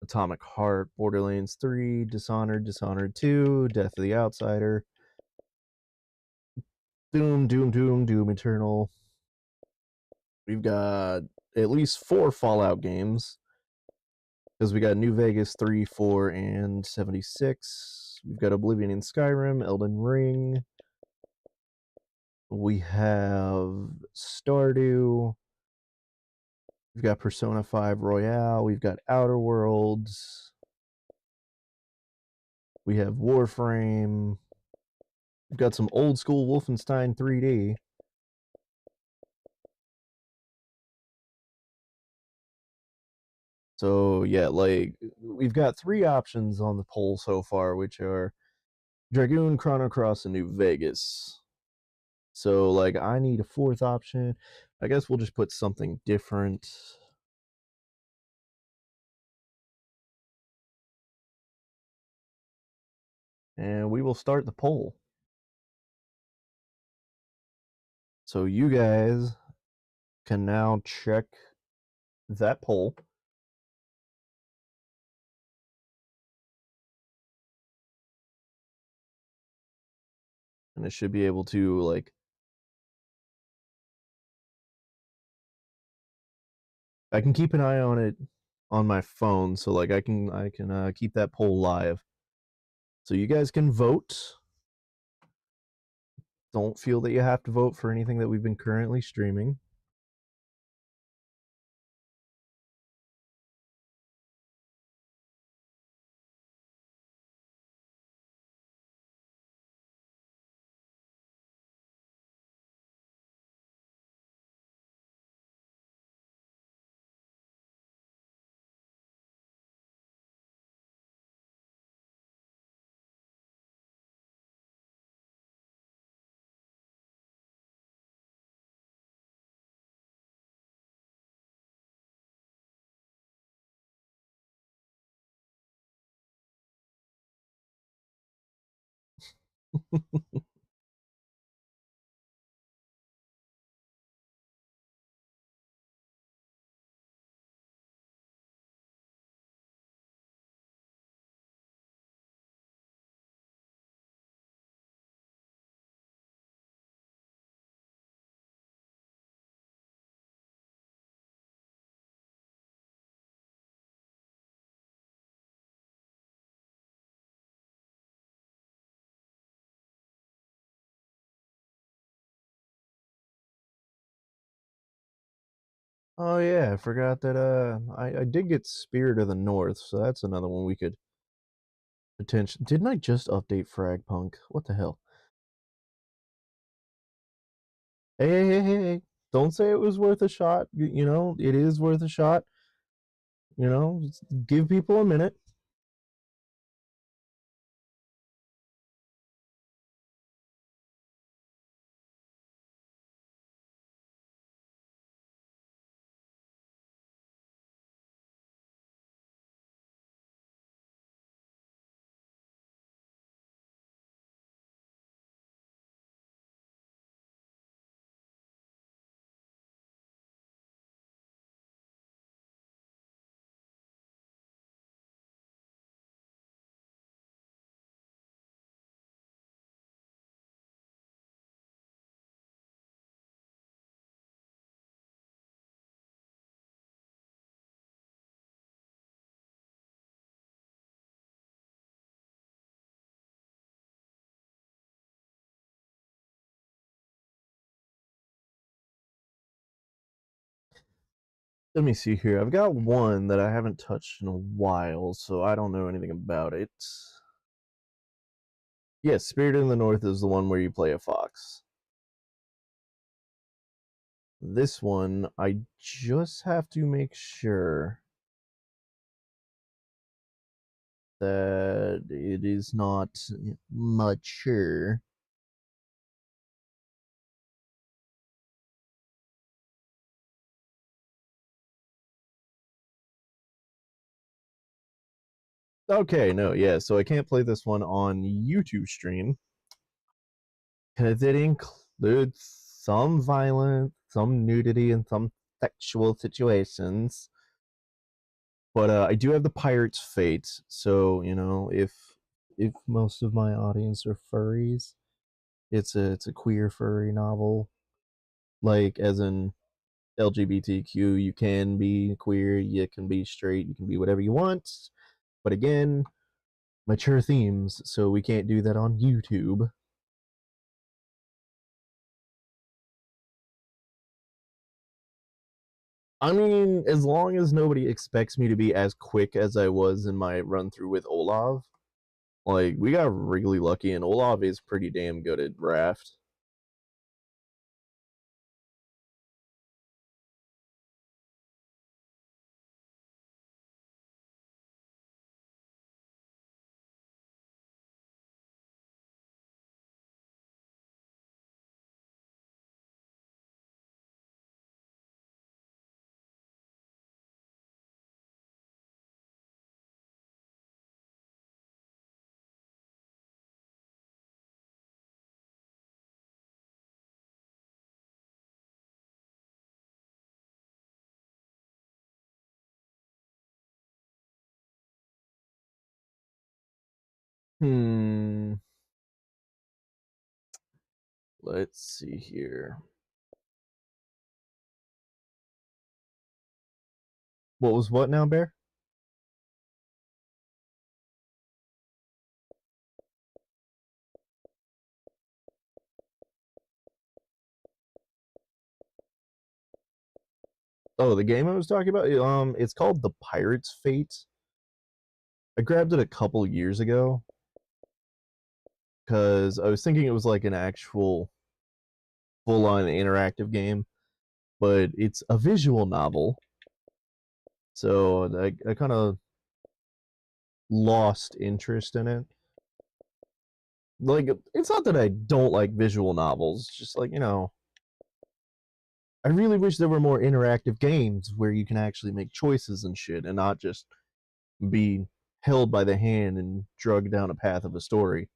Atomic Heart, Borderlands 3, Dishonored, Dishonored 2, Death of the Outsider, Doom Eternal. We've got at least 4 Fallout games. Because we got New Vegas 3, 4, and 76. We've got Oblivion and Skyrim, Elden Ring. We have Stardew. We've got Persona 5 Royale. We've got Outer Worlds. We have Warframe. We've got some old school Wolfenstein 3D. So, yeah, like, we've got 3 options on the poll so far, which are Dragoon, Chrono Cross, and New Vegas. So, like, I need a 4th option. I guess we'll just put something different. And we will start the poll. So you guys can now check that poll. And it should be able to, like, I can keep an eye on it on my phone, so like I can keep that poll live. So you guys can vote. Don't feel that you have to vote for anything that we've been currently streaming. Oh yeah, I forgot that I did get Spirit of the North, so that's another one we could potentially. Didn't I just update Fragpunk? What the hell? Hey. Don't say it was worth a shot. You know, it is worth a shot. You know, just give people a minute. Let me see here. I've got one that I haven't touched in a while, so I don't know anything about it. Yes, Spirit in the North is the one where you play a fox. This one, I just have to make sure that it is not mature. Okay, no, yeah, so I can't play this one on YouTube stream because it includes some violence, some nudity, and some sexual situations. But I do have the Pirate's Fate, so you know if most of my audience are furries, It's a queer furry novel, like as in LGBTQ. You can be queer, you can be straight, you can be whatever you want. But again, mature themes, so we can't do that on YouTube. I mean, as long as nobody expects me to be as quick as I was in my run through with Olav, like we got really lucky, and Olav is pretty damn good at draft. Hmm. Let's see here. What was what now, Bear? Oh, the game I was talking about. It's called The Pirate's Fate. I grabbed it a couple years ago because I was thinking it was like an actual full-on interactive game, but it's a visual novel. So I kind of lost interest in it. Like, it's not that I don't like visual novels, just like, I really wish there were more interactive games where you can actually make choices and shit and not just be held by the hand and drugged down a path of a story.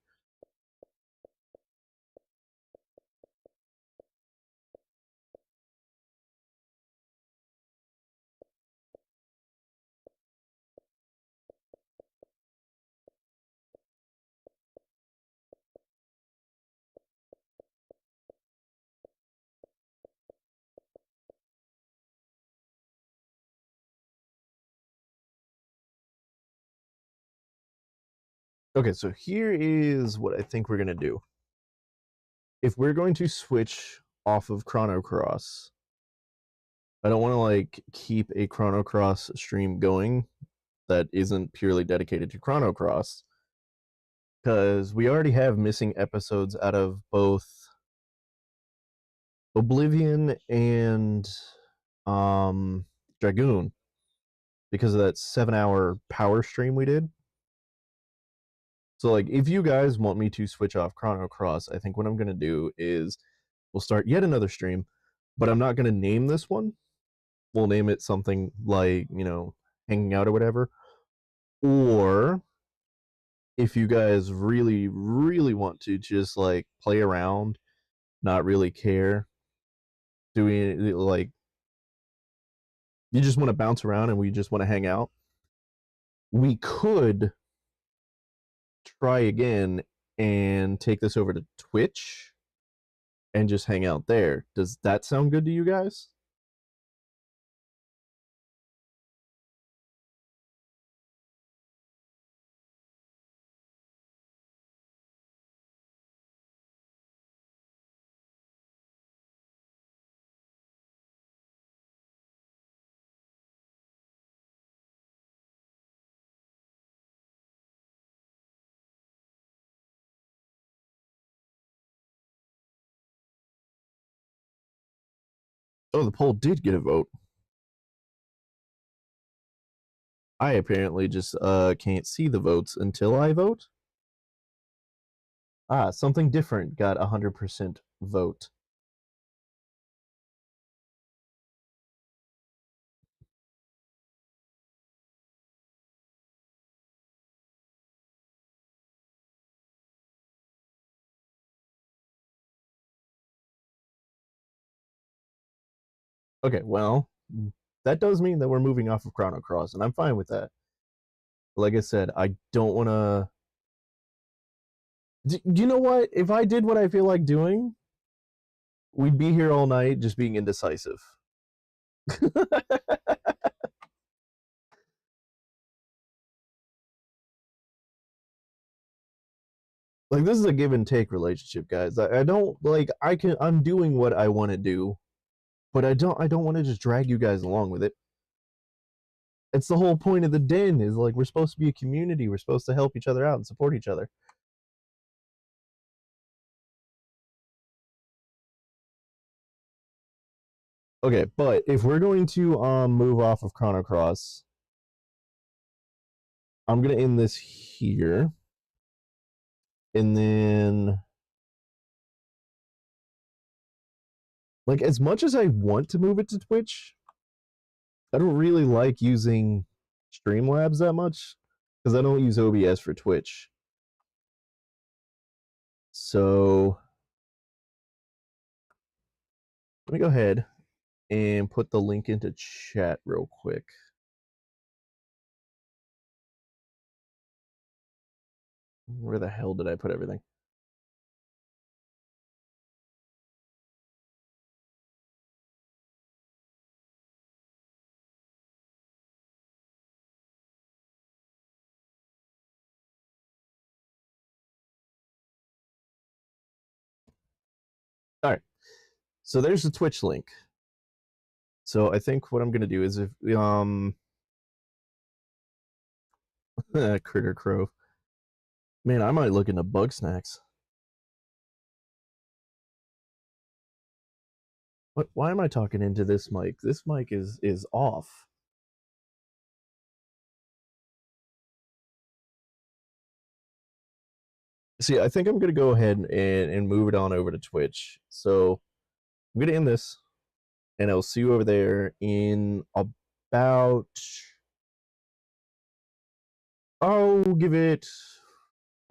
Okay, so here is what I think we're going to do. If we're going to switch off of Chrono Cross, I don't want to like keep a Chrono Cross stream going that isn't purely dedicated to Chrono Cross because we already have missing episodes out of both Oblivion and Dragoon because of that 7-hour power stream we did. So like if you guys want me to switch off Chrono Cross, I think what I'm going to do is we'll start yet another stream, but I'm not going to name this one. We'll name it something like, hanging out or whatever. Or if you guys really, really want to just like play around, not really care, doing like you just want to bounce around and we just want to hang out, we could try again and take this over to Twitch and just hang out there. Does that sound good to you guys? Oh, the poll did get a vote. I apparently just can't see the votes until I vote. Ah, something different got 100% vote. Okay, well, that does mean that we're moving off of Chrono Cross, and I'm fine with that. Like I said, I don't want to Do you know what? If I did what I feel like doing, we'd be here all night just being indecisive. Like, this is a give and take relationship, guys. I don't like I'm doing what I want to do, but I don't want to just drag you guys along with it. It's the whole point of the den is like we're supposed to be a community. We're supposed to help each other out and support each other. Okay, but if we're going to move off of Chrono Cross, I'm gonna end this here. And then like as much as I want to move it to Twitch, I don't really like using Streamlabs that much because I don't use OBS for Twitch. So let me go ahead and put the link into chat real quick. Where the hell did I put everything? All right. So there's the Twitch link. So I think what I'm gonna do is if Critter Crow. Man, I might look into bug snacks. What? Why am I talking into this mic? This mic is off. See, I think I'm gonna go ahead and move it on over to Twitch. So I'm gonna end this, and I'll see you over there in about. I'll give it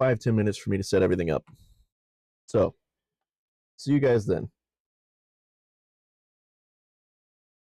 5-10 minutes for me to set everything up. So, see you guys then.